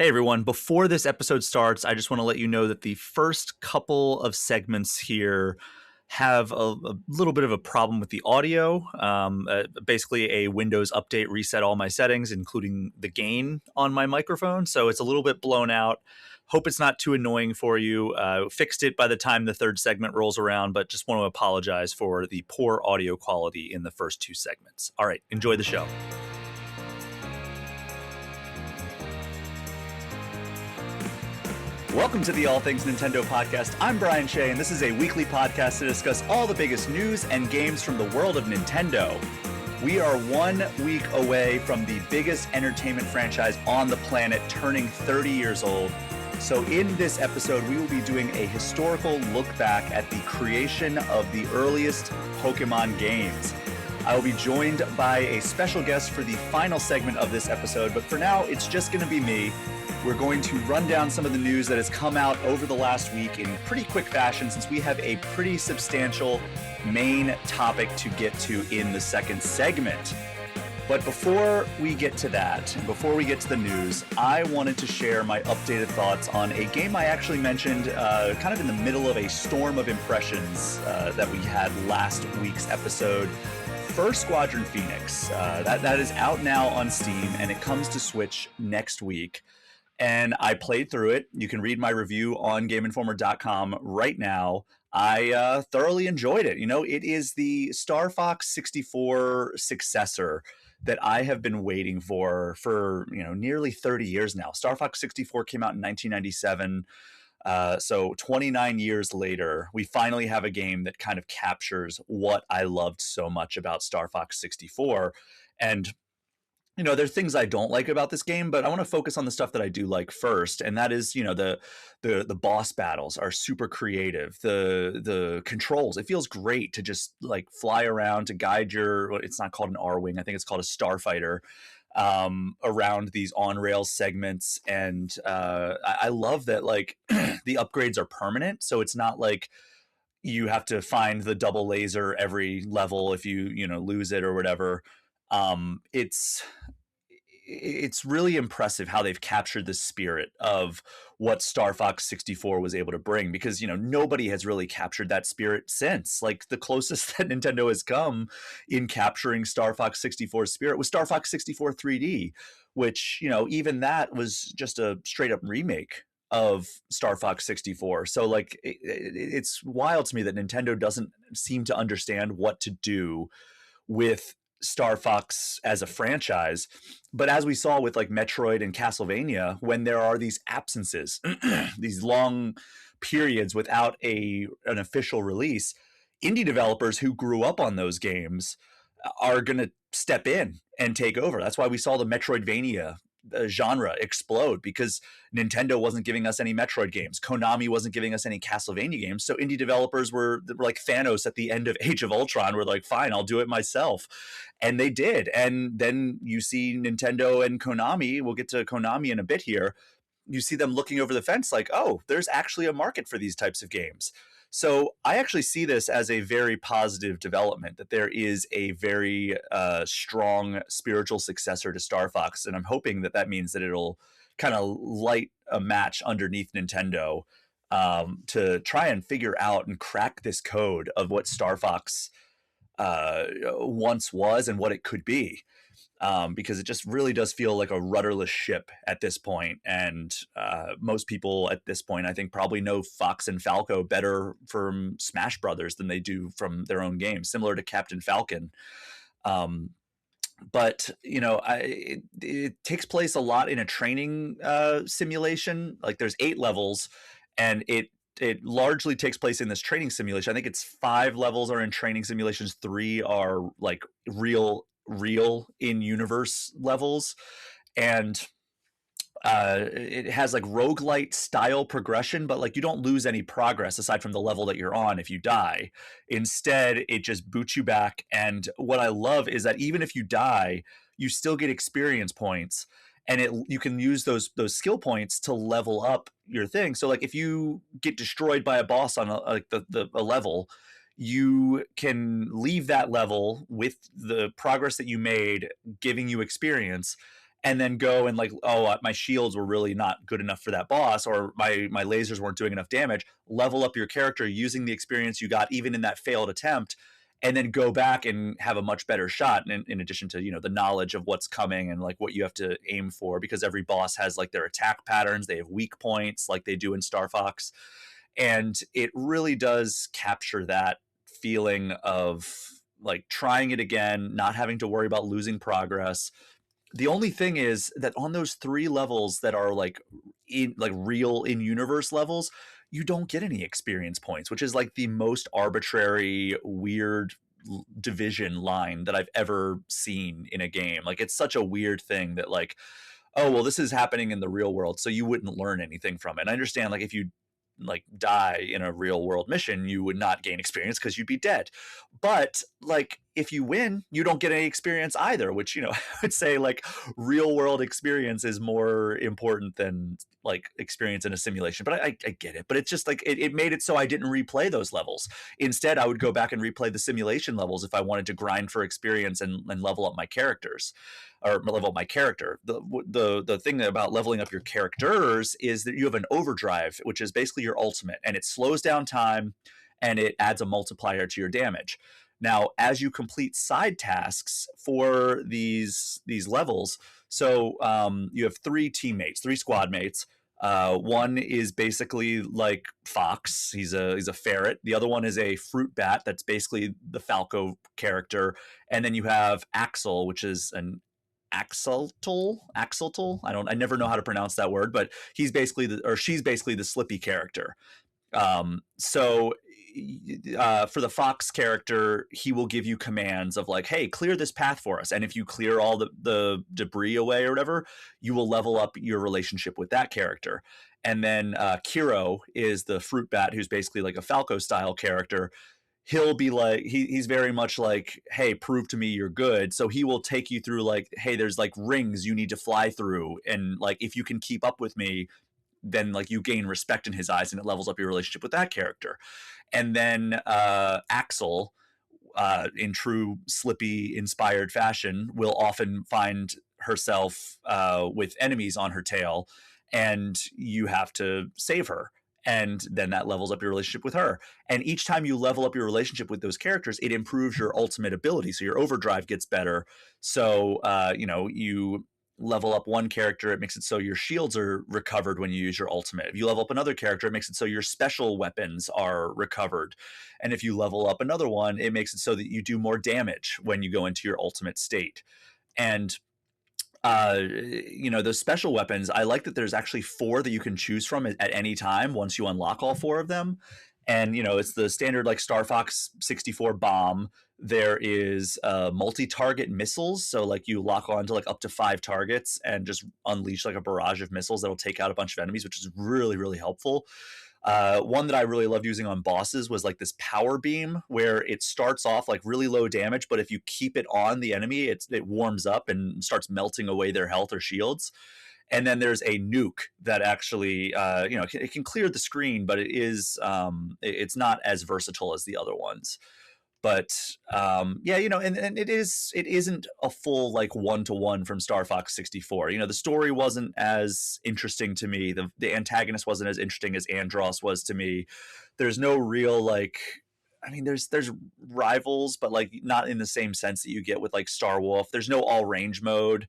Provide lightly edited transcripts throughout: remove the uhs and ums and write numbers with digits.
Hey everyone, before this episode starts, I just want to let you know that the first couple of segments here have a little bit of a problem with the audio. Basically, a Windows update reset all my settings, including the gain on my microphone. So it's a little bit blown out. Hope it's not too annoying for you. Fixed it by the time the third segment rolls around, but just want to apologize for the poor audio quality in the first two segments. All right, enjoy the show. Welcome to the All Things Nintendo podcast. I'm Brian Shea, and this is a weekly podcast to discuss all the biggest news and games from the world of Nintendo. We are 1 week away from the biggest entertainment franchise on the planet turning 30 years old. So in this episode, we will be doing a historical look back at the creation of the earliest Pokemon games. I will be joined by a special guest for the final segment of this episode, but for now, it's just going to be me. We're going to run down some of the news that has come out over the last week in pretty quick fashion, since we have a pretty substantial main topic to get to in the second segment. But before we get to that, before we get to the news, I wanted to share my updated thoughts on a game I actually mentioned kind of in the middle of a storm of impressions that we had last week's episode. Fur Squadron Phoenix. That is out now on Steam, and it comes to Switch next week. And I played through it. You can read my review on GameInformer.com right now. I thoroughly enjoyed it. You know, it is the Star Fox 64 successor that I have been waiting for nearly 30 years now. Star Fox 64 came out in 1997. So 29 years later, we finally have a game that kind of captures what I loved so much about Star Fox 64. And you know, there's things I don't like about this game, but I want to focus on the stuff that I do like first, and that is, you know, the boss battles are super creative. The controls, it feels great to just like fly around to guide your. It's not called an R-wing, I think it's called a starfighter, around these on-rail segments, and I love that like the upgrades are permanent, so it's not like you have to find the double laser every level if you lose it or whatever. It's really impressive how they've captured the spirit of what Star Fox 64 was able to bring, because nobody has really captured that spirit since. Like, the closest that Nintendo has come in capturing Star Fox 64's spirit was Star Fox 64 3D, which even that was just a straight up remake of Star Fox 64. So like it's wild to me that Nintendo doesn't seem to understand what to do with Star Fox as a franchise. But as we saw with like Metroid and Castlevania, when there are these absences, these long periods without an official release, indie developers who grew up on those games are going to step in and take over. That's why we saw the Metroidvania genre explode, because Nintendo wasn't giving us any Metroid games. Konami wasn't giving us any Castlevania games. So indie developers were like Thanos at the end of Age of Ultron. Were like, fine, I'll do it myself. And they did. And then you see Nintendo and Konami, we'll get to Konami in a bit here, you see them looking over the fence like, oh, there's actually a market for these types of games. So I actually see this as a very positive development, that there is a very strong spiritual successor to Star Fox. And I'm hoping that means that it'll kind of light a match underneath Nintendo to try and figure out and crack this code of what Star Fox once was and what it could be. Because it just really does feel like a rudderless ship at this point. And most people at this point, I think, probably know Fox and Falco better from Smash Brothers than they do from their own games, similar to Captain Falcon. But it takes place a lot in a training simulation. Like, there's 8 levels, and it largely takes place in this training simulation. I think it's 5 levels are in training simulations, 3 are like real in-universe levels, and it has like roguelite style progression, but like you don't lose any progress aside from the level that you're on if you die. Instead, it just boots you back, and what I love is that even if you die, you still get experience points, and you can use those skill points to level up your thing. So like if you get destroyed by a boss on a level, you can leave that level with the progress that you made, giving you experience, and then go and like, oh, my shields were really not good enough for that boss, or my lasers weren't doing enough damage. Level up your character using the experience you got even in that failed attempt, and then go back and have a much better shot, in addition to, you know, the knowledge of what's coming and like what you have to aim for, because every boss has like their attack patterns, they have weak points like they do in Star Fox. And it really does capture that feeling of like trying it again, not having to worry about losing progress. The only thing is that on those 3 levels that are like in like real in universe levels, you don't get any experience points, which is like the most arbitrary, weird division line that I've ever seen in a game. Like it's such a weird thing that like, oh, well, this is happening in the real world, so you wouldn't learn anything from it. And I understand like if you like die in a real world mission, you would not gain experience because you'd be dead. But like if you win, you don't get any experience either, which, you know, I would say like real world experience is more important than like experience in a simulation. But I get it. But it's just like it made it so I didn't replay those levels. Instead, I would go back and replay the simulation levels if I wanted to grind for experience and level up my characters, or level up my character. The thing about leveling up your characters is that you have an overdrive, which is basically your ultimate, and it slows down time and it adds a multiplier to your damage. Now, as you complete side tasks for these levels, so you have 3 teammates, 3 squad mates. One is basically like Fox. He's a ferret. The other one is a fruit bat. That's basically the Falco character. And then you have Axel, which is an axolotl. I never know how to pronounce that word, but she's basically the Slippy character. So for the Fox character, he will give you commands of like, hey, clear this path for us. And if you clear all the debris away or whatever, you will level up your relationship with that character. And then Kiro is the fruit bat, who's basically like a Falco style character. He'll be like, he's very much like, hey, prove to me you're good. So he will take you through like, hey, there's like rings you need to fly through. And like, if you can keep up with me, then like you gain respect in his eyes, and it levels up your relationship with that character. And then Axel, in true Slippy inspired fashion, will often find herself with enemies on her tail, and you have to save her. And then that levels up your relationship with her. And each time you level up your relationship with those characters, it improves your ultimate ability. So your overdrive gets better. So, you know, you level up one character, it makes it so your shields are recovered when you use your ultimate. If you level up another character, it makes it so your special weapons are recovered. And if you level up another one, it makes it so that you do more damage when you go into your ultimate state. And you know, those special weapons, I like that there's actually 4 that you can choose from at any time once you unlock all 4 of them. And, you know, it's the standard like Star Fox 64 bomb. There is multi-target missiles. So like you lock on to like up to 5 targets and just unleash like a barrage of missiles that'll take out a bunch of enemies, which is really, really helpful. One that I really loved using on bosses was like this power beam, where it starts off like really low damage, but if you keep it on the enemy, it warms up and starts melting away their health or shields. And then there's a nuke that actually, you know, it can clear the screen, but it's not as versatile as the other ones. But yeah, you know, and it isn't a full like 1-to-1 from Star Fox 64. You know, the story wasn't as interesting to me. The antagonist wasn't as interesting as Andros was to me. There's no real like, I mean, there's rivals, but like not in the same sense that you get with like Star Wolf. There's no all range mode.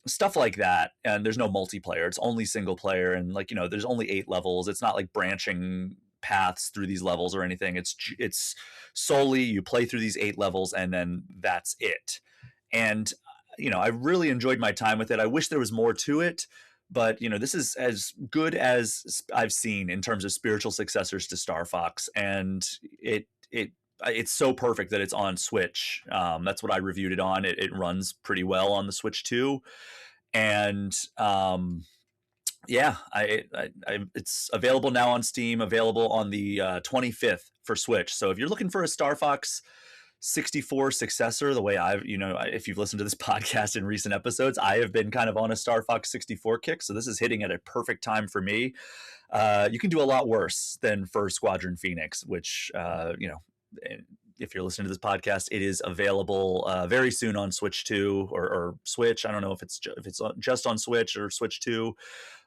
Stuff like that, and there's no multiplayer. It's only single player, and like, you know, there's only 8 levels. It's not like branching paths through these levels or anything. It's solely you play through these 8 levels and then that's it. And you know, I really enjoyed my time with it. I wish there was more to it, but you know, this is as good as I've seen in terms of spiritual successors to Star Fox, and it's so perfect that it's on Switch. That's what I reviewed it on. It runs pretty well on the Switch too. And yeah, it's available now on Steam, available on the 25th for Switch. So if you're looking for a Star Fox 64 successor, the way I've, you know, if you've listened to this podcast in recent episodes, I have been kind of on a Star Fox 64 kick. So this is hitting at a perfect time for me. You can do a lot worse than Fur Squadron Phoenix, which, you know, if you're listening to this podcast, it is available very soon on Switch 2 or Switch. I don't know if it's just on Switch or Switch 2.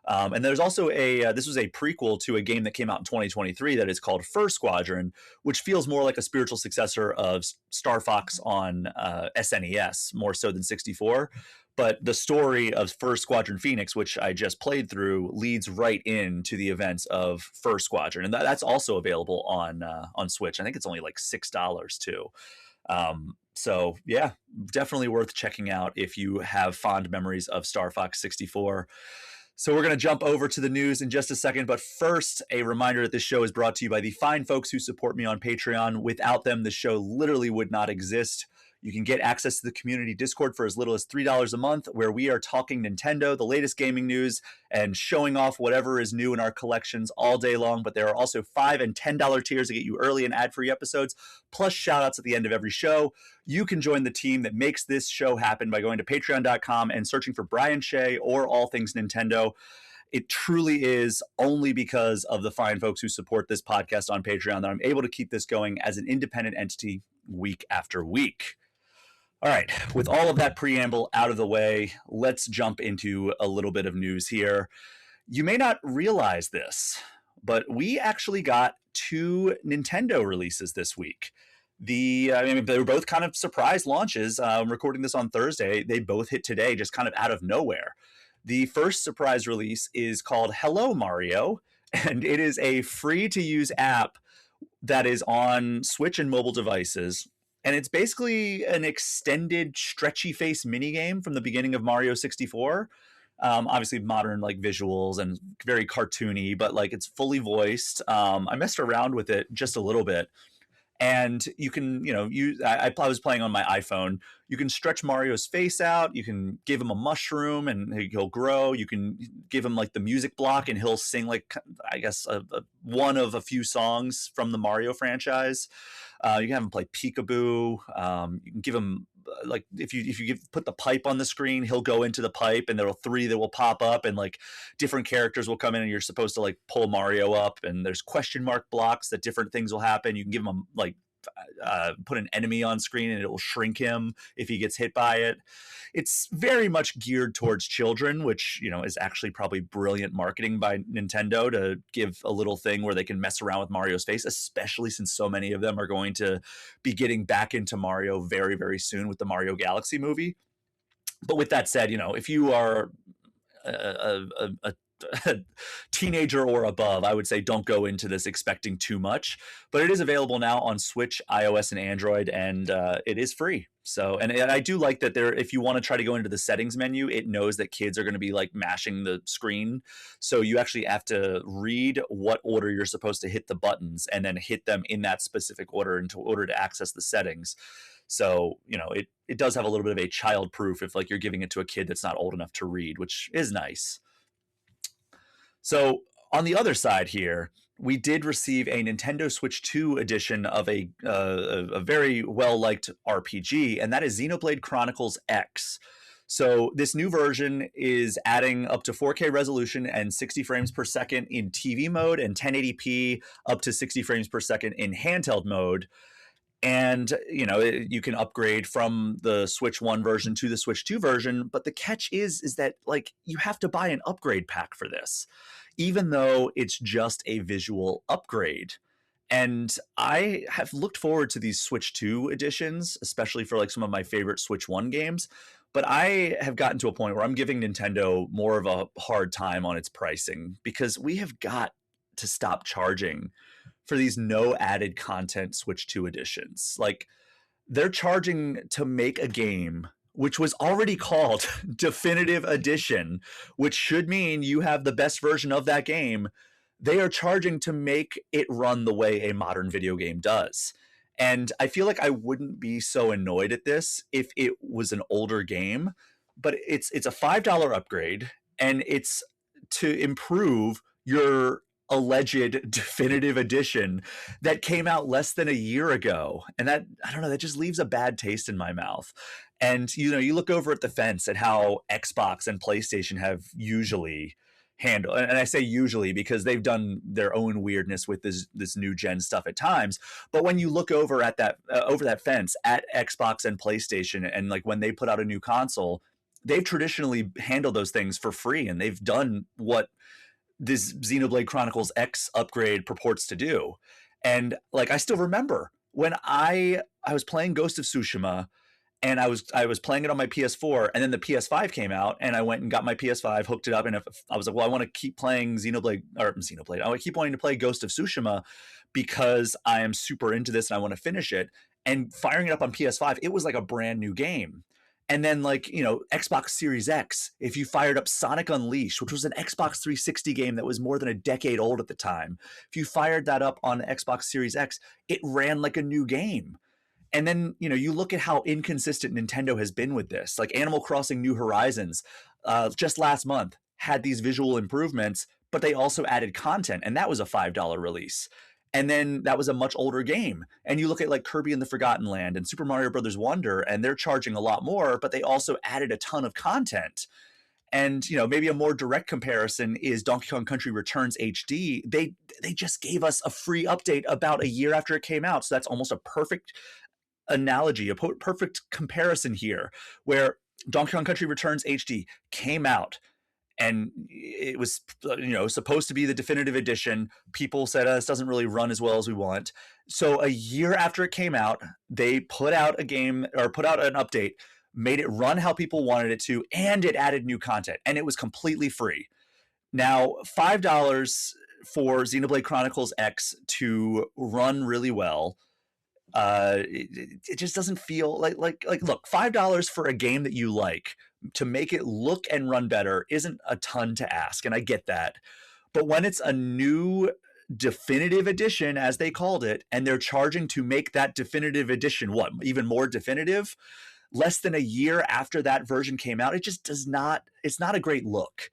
And there's also this was a prequel to a game that came out in 2023 that is called Fur Squadron, which feels more like a spiritual successor of Star Fox on SNES, more so than 64. But the story of Fur Squadron Phoenix, which I just played through, leads right into the events of Fur Squadron, and that's also available on Switch. I think it's only like $6 too. So yeah, definitely worth checking out if you have fond memories of Star Fox 64. So we're going to jump over to the news in just a second. But first, a reminder that this show is brought to you by the fine folks who support me on Patreon. Without them, the show literally would not exist. You can get access to the community Discord for as little as $3 a month, where we are talking Nintendo, the latest gaming news, and showing off whatever is new in our collections all day long. But there are also $5 and $10 tiers to get you early and ad-free episodes, plus shout-outs at the end of every show. You can join the team that makes this show happen by going to patreon.com and searching for Brian Shea or All Things Nintendo. It truly is only because of the fine folks who support this podcast on Patreon that I'm able to keep this going as an independent entity week after week. All right, with all of that preamble out of the way, let's jump into a little bit of news here. You may not realize this, but we actually got 2 Nintendo releases this week. They were both kind of surprise launches. I'm recording this on Thursday. They both hit today, just kind of out of nowhere. The first surprise release is called Hello Mario, and it is a free-to-use app that is on Switch and mobile devices. And it's basically an extended stretchy face minigame from the beginning of Mario 64. Obviously modern like visuals and very cartoony, but like it's fully voiced. I messed around with it just a little bit. And you can, I was playing on my iPhone. You can stretch Mario's face out. You can give him a mushroom and he'll grow. You can give him like the music block and he'll sing like, I guess, one of a few songs from the Mario franchise. You can have him play peekaboo. You can give him like if you put the pipe on the screen, he'll go into the pipe and there are 3 that will pop up and like different characters will come in and you're supposed to like pull Mario up and there's question mark blocks that different things will happen. You can give him like put an enemy on screen and it will shrink him if he gets hit by it. It's very much geared towards children, which, is actually probably brilliant marketing by Nintendo to give a little thing where they can mess around with Mario's face, especially since so many of them are going to be getting back into Mario very, very soon with the Mario Galaxy movie. But with that said, if you are a teenager or above, I would say don't go into this expecting too much, but it is available now on Switch, iOS, and Android, and it is free. So, and I do like that if you want to try to go into the settings menu, it knows that kids are going to be like mashing the screen. So you actually have to read what order you're supposed to hit the buttons and then hit them in that specific order in order to access the settings. So, it does have a little bit of a child proof if like you're giving it to a kid that's not old enough to read, which is nice. So on the other side here, we did receive a Nintendo Switch 2 edition of a very well-liked RPG, and that is Xenoblade Chronicles X. So this new version is adding up to 4K resolution and 60 frames per second in TV mode and 1080p up to 60 frames per second in handheld mode. And, you can upgrade from the Switch 1 version to the Switch 2 version. But the catch is that, like, you have to buy an upgrade pack for this, even though it's just a visual upgrade. And I have looked forward to these Switch 2 editions, especially for, like, some of my favorite Switch 1 games. But I have gotten to a point where I'm giving Nintendo more of a hard time on its pricing because we have got to stop charging for these no added content Switch 2 editions. Like, they're charging to make a game which was already called Definitive Edition, which should mean you have the best version of that game. They are charging to make it run the way a modern video game does. And I feel like I wouldn't be so annoyed at this if it was an older game, but it's a $5 upgrade and it's to improve your alleged definitive edition that came out less than a year ago. And that, I don't know, that just leaves a bad taste in my mouth. And, you look over at the fence at how Xbox and PlayStation have usually handle, and I say usually because they've done their own weirdness with this new gen stuff at times. But when you look over at that over that fence at Xbox and PlayStation, and like when they put out a new console, they've traditionally handled those things for free, and they've done what this Xenoblade Chronicles X upgrade purports to do. And like I still remember when I was playing Ghost of Tsushima, and I was playing it on my PS4, and then the PS5 came out, and I went and got my PS5, hooked it up, and I was like, well, I want to keep playing Xenoblade. I want to keep wanting to play Ghost of Tsushima because I am super into this and I want to finish it. And firing it up on PS5, it was like a brand new game. And then, like, you know, Xbox Series X, if you fired up Sonic Unleashed, which was an Xbox 360 game that was more than a decade old at the time, if you fired that up on Xbox Series X, it ran like a new game. And then, you know, you look at how inconsistent Nintendo has been with this. Like Animal Crossing New Horizons, just last month, had these visual improvements, but they also added content, and that was a $5 release. And then that was a much older game. And you look at like Kirby and the Forgotten Land and Super Mario Brothers Wonder, and they're charging a lot more, but they also added a ton of content. And, you know, maybe a more direct comparison is Donkey Kong Country Returns HD. They just gave us a free update about a year after it came out. So that's almost a perfect analogy, a perfect comparison here, where Donkey Kong Country Returns HD came out, and it was, you know, supposed to be the definitive edition. People said, this doesn't really run as well as we want. So a year after it came out, they put out a game, or put out an update, made it run how people wanted it to, and it added new content, and it was completely free. Now, $5 for Xenoblade Chronicles X to run really well, it just doesn't feel like look, $5 for a game that you like to make it look and run better isn't a ton to ask, and I get that. But when it's a new definitive edition, as they called it, and they're charging to make that definitive edition what, even more definitive, less than a year after that version came out, it just does not, it's not a great look.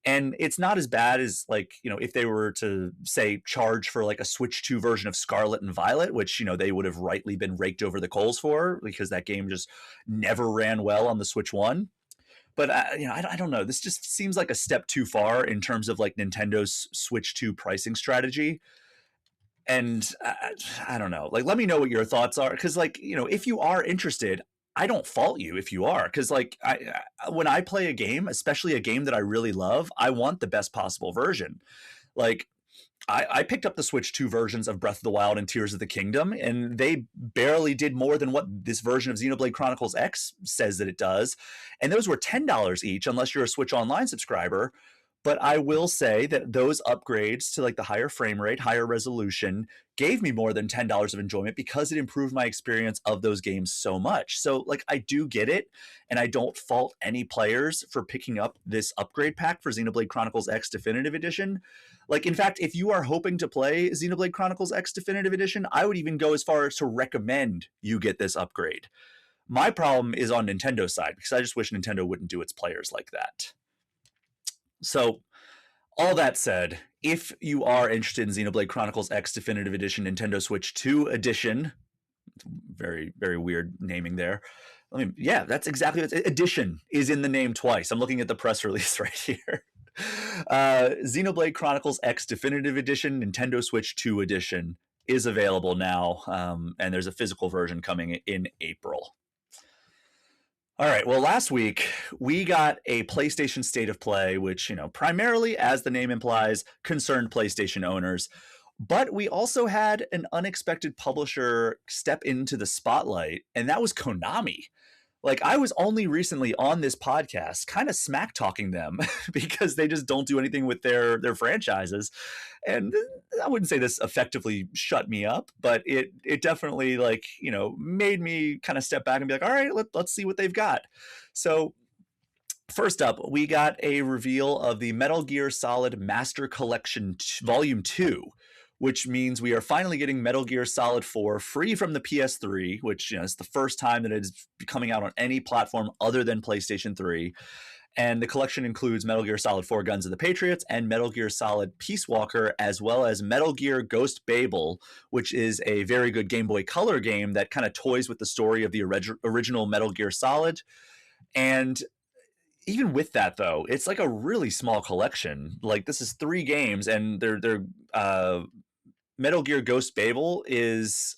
And it's not as bad as, like, you know, if they were to say charge for like a Switch 2 version of Scarlet and Violet, which, you know, they would have rightly been raked over the coals for, because that game just never ran well on the Switch 1. But you know, I don't know. This just seems like a step too far in terms of like Nintendo's Switch 2 pricing strategy. And I don't know. Like, let me know what your thoughts are, because, like, you know, if you are interested, I don't fault you if you are, because like when I play a game, especially a game that I really love, I want the best possible version. Like I picked up the Switch 2 versions of Breath of the Wild and Tears of the Kingdom, and they barely did more than what this version of Xenoblade Chronicles X says that it does. And those were $10 each, unless you're a Switch Online subscriber. But I will say that those upgrades to like the higher frame rate, higher resolution, gave me more than $10 of enjoyment because it improved my experience of those games so much. So like, I do get it, and I don't fault any players for picking up this upgrade pack for Xenoblade Chronicles X Definitive Edition. Like, in fact, if you are hoping to play Xenoblade Chronicles X Definitive Edition, I would even go as far as to recommend you get this upgrade. My problem is on Nintendo's side, because I just wish Nintendo wouldn't do its players like that. So, all that said, if you are interested in Xenoblade Chronicles X Definitive Edition Nintendo Switch 2 Edition, very, very weird naming there. I mean, yeah, that's exactly what edition is in the name twice. I'm looking at the press release right here. Xenoblade Chronicles X Definitive Edition Nintendo Switch 2 Edition is available now, and there's a physical version coming in April. All right, well, last week we got a PlayStation State of Play, which, you know, primarily, as the name implies, concerned PlayStation owners. But we also had an unexpected publisher step into the spotlight, and that was Konami. Like, I was only recently on this podcast kind of smack talking them because they just don't do anything with their franchises. And I wouldn't say this effectively shut me up, but it definitely, like, you know, made me kind of step back and be like, all right, let's see what they've got. So first up, we got a reveal of the Metal Gear Solid Master Collection Volume 2, which means we are finally getting Metal Gear Solid 4 free from the PS3, which, you know, is the first time that it is coming out on any platform other than PlayStation 3. And the collection includes Metal Gear Solid 4 Guns of the Patriots and Metal Gear Solid Peace Walker, as well as Metal Gear Ghost Babel, which is a very good Game Boy Color game that kind of toys with the story of the original Metal Gear Solid. And even with that though, it's like a really small collection. Like this is 3 games, and they're Metal Gear Ghost Babel is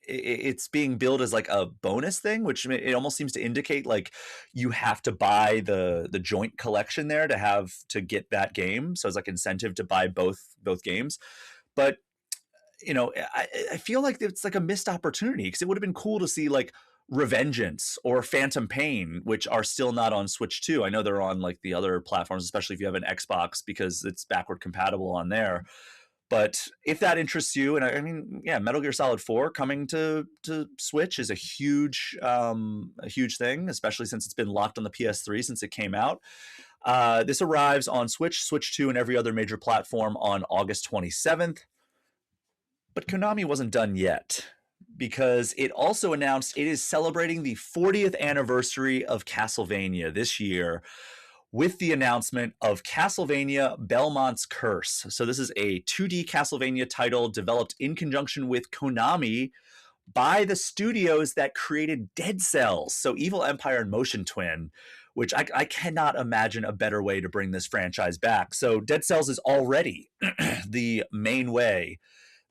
it's being billed as like a bonus thing, which it almost seems to indicate like you have to buy the joint collection there to get that game. So it's like incentive to buy both games. But I feel like it's like a missed opportunity, because it would have been cool to see like Revengeance or Phantom Pain, which are still not on Switch 2. I know they're on like the other platforms, especially if you have an Xbox, because it's backward compatible on there. But if that interests you, and I mean, yeah, Metal Gear Solid 4 coming to Switch is a huge thing, especially since it's been locked on the PS3 since it came out. This arrives on Switch, Switch 2, and every other major platform on August 27th. But Konami wasn't done yet, because it also announced it is celebrating the 40th anniversary of Castlevania this year, with the announcement of Castlevania Belmont's Curse. So this is a 2D Castlevania title developed in conjunction with Konami by the studios that created Dead Cells, so Evil Empire and Motion Twin, which I cannot imagine a better way to bring this franchise back. So Dead Cells is already the main way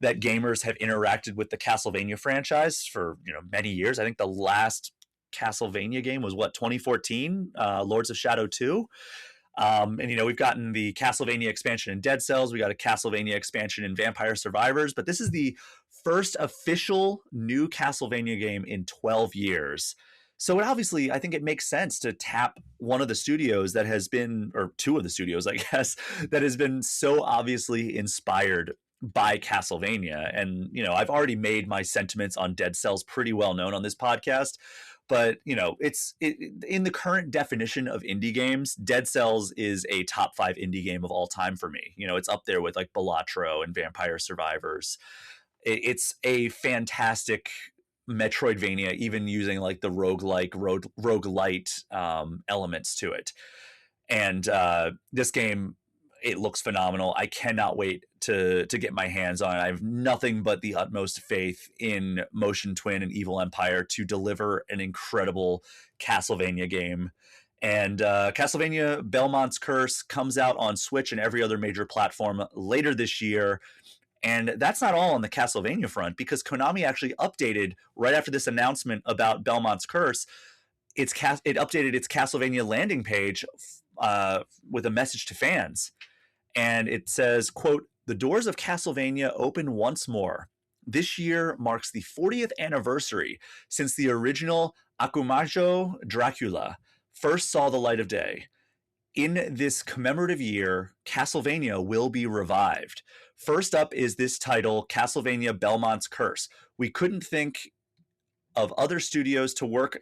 that gamers have interacted with the Castlevania franchise for many years. I think the last Castlevania game was 2014, Lords of Shadow 2. And we've gotten the Castlevania expansion in Dead Cells. We got a Castlevania expansion in Vampire Survivors, but this is the first official new Castlevania game in 12 years. So obviously, I think it makes sense to tap one of the studios that has been, or two of the studios, I guess, that has been so obviously inspired by Castlevania. And, I've already made my sentiments on Dead Cells pretty well known on this podcast. But, it's in the current definition of indie games, Dead Cells is a top 5 indie game of all time for me. It's up there with like Balatro and Vampire Survivors. It's a fantastic Metroidvania, even using like the roguelite elements to it. And this game, it looks phenomenal. I cannot wait to get my hands on it. I have nothing but the utmost faith in Motion Twin and Evil Empire to deliver an incredible Castlevania game. And Castlevania Belmont's Curse comes out on Switch and every other major platform later this year. And that's not all on the Castlevania front, because Konami actually updated right after this announcement about Belmont's Curse. It updated its Castlevania landing page with a message to fans. And it says, quote, "The doors of Castlevania open once more. This year marks the 40th anniversary since the original Akumajo Dracula first saw the light of day. In this commemorative year, Castlevania will be revived. First up is this title, Castlevania Belmont's Curse. We couldn't think of other studios to work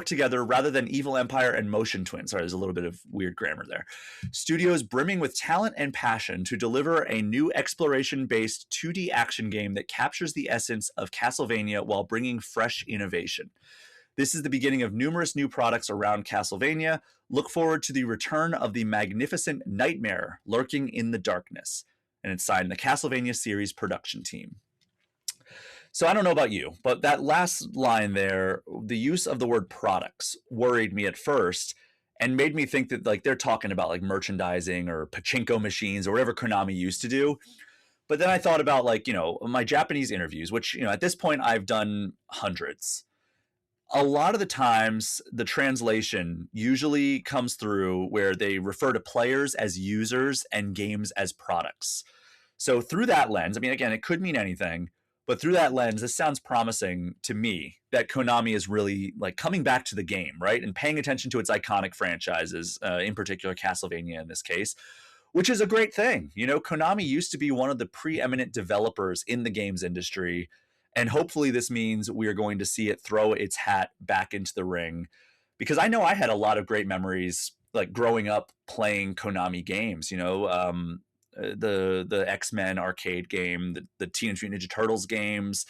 together rather than Evil Empire and Motion Twin." Sorry, there's a little bit of weird grammar there. "Studios brimming with talent and passion to deliver a new exploration-based 2D action game that captures the essence of Castlevania while bringing fresh innovation. This is the beginning of numerous new products around Castlevania. Look forward to the return of the magnificent nightmare lurking in the darkness." And it's signed the Castlevania series production team. So I don't know about you, but that last line there, the use of the word products, worried me at first and made me think that like they're talking about like merchandising or pachinko machines or whatever Konami used to do. But then I thought about like, my Japanese interviews, which, at this point I've done hundreds. A lot of the times the translation usually comes through where they refer to players as users and games as products. So through that lens, I mean, again, it could mean anything. But through that lens, this sounds promising to me that Konami is really like coming back to the game, right? And paying attention to its iconic franchises, in particular Castlevania in this case, which is a great thing. Konami used to be one of the preeminent developers in the games industry. And hopefully this means we are going to see it throw its hat back into the ring. Because I know I had a lot of great memories like growing up playing Konami games, the X-Men arcade game, the Teenage Mutant Ninja Turtles games,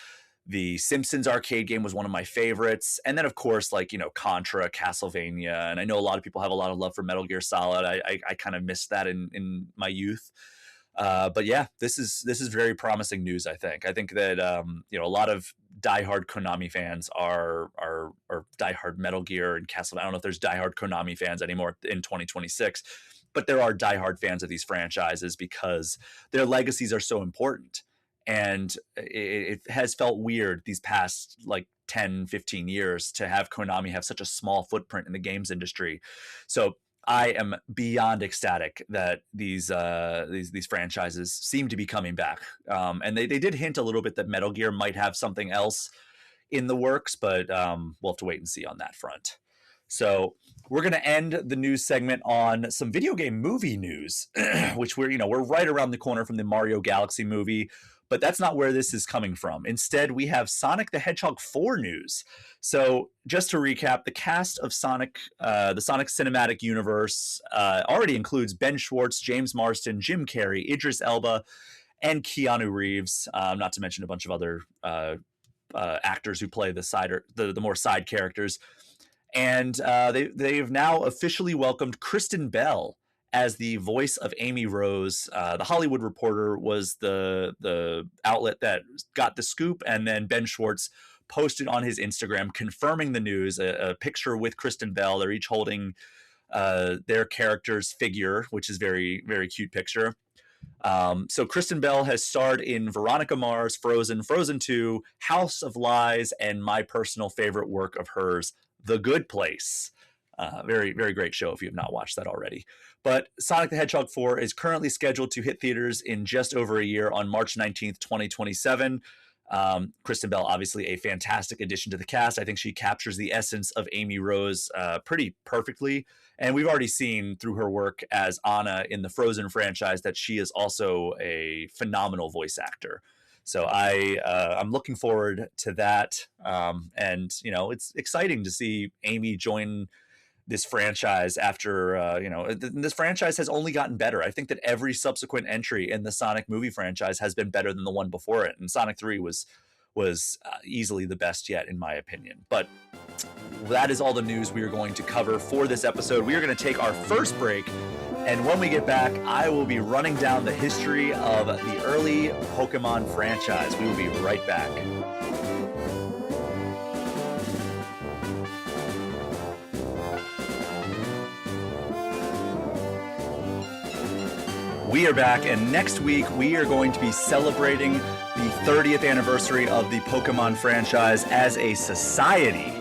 the Simpsons arcade game was one of my favorites. And then of course, like, Contra, Castlevania. And I know a lot of people have a lot of love for Metal Gear Solid. I kind of missed that in my youth. But yeah, this is very promising news. I think that a lot of diehard Konami fans are diehard Metal Gear and Castlevania. I don't know if there's diehard Konami fans anymore in 2026, but there are diehard fans of these franchises because their legacies are so important. And it has felt weird these past like 10, 15 years to have Konami have such a small footprint in the games industry. So I am beyond ecstatic that these franchises seem to be coming back. And they did hint a little bit that Metal Gear might have something else in the works, but we'll have to wait and see on that front. So we're going to end the news segment on some video game movie news, which we're right around the corner from the Mario Galaxy movie. But that's not where this is coming from. Instead, we have Sonic the Hedgehog 4 news. So just to recap, the cast of Sonic, the Sonic Cinematic Universe, already includes Ben Schwartz, James Marsden, Jim Carrey, Idris Elba, and Keanu Reeves, not to mention a bunch of other actors who play the more side characters. And they've now officially welcomed Kristen Bell as the voice of Amy Rose. The Hollywood Reporter was the outlet that got the scoop, and then Ben Schwartz posted on his Instagram confirming the news, a picture with Kristen Bell. They're each holding their character's figure, which is very, very cute picture. So Kristen Bell has starred in Veronica Mars, Frozen, Frozen 2, House of Lies, and my personal favorite work of hers, The Good Place. Very, very great show if you have not watched that already. But Sonic the Hedgehog 4 is currently scheduled to hit theaters in just over a year on March 19th, 2027. Kristen Bell, obviously a fantastic addition to the cast. I think she captures the essence of Amy Rose pretty perfectly. And we've already seen through her work as Anna in the Frozen franchise that she is also a phenomenal voice actor. So I'm looking forward to that. And, it's exciting to see Amy join this franchise after, this franchise has only gotten better. I think that every subsequent entry in the Sonic movie franchise has been better than the one before it. And Sonic 3 was easily the best yet, in my opinion. But that is all the news we are going to cover for this episode. We are going to take our first break. And when we get back, I will be running down the history of the early Pokemon franchise. We will be right back. We are back, and next week we are going to be celebrating the 30th anniversary of the Pokemon franchise as a society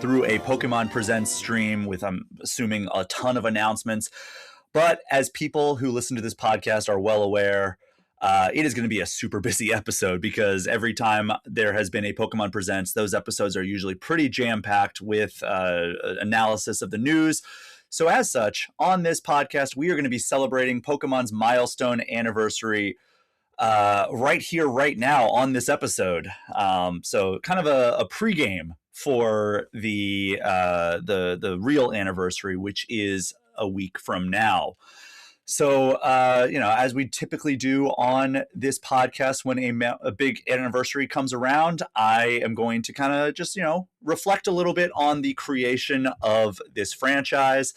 through a Pokemon Presents stream with, I'm assuming, a ton of announcements. But as people who listen to this podcast are well aware, it is going to be a super busy episode because every time there has been a Pokemon Presents, those episodes are usually pretty jam-packed with analysis of the news. So as such, on this podcast, we are going to be celebrating Pokemon's milestone anniversary right here, right now on this episode. So kind of a pregame for the real anniversary, which is a week from now. So, as we typically do on this podcast, when a big anniversary comes around, I am going to kind of just, reflect a little bit on the creation of this franchise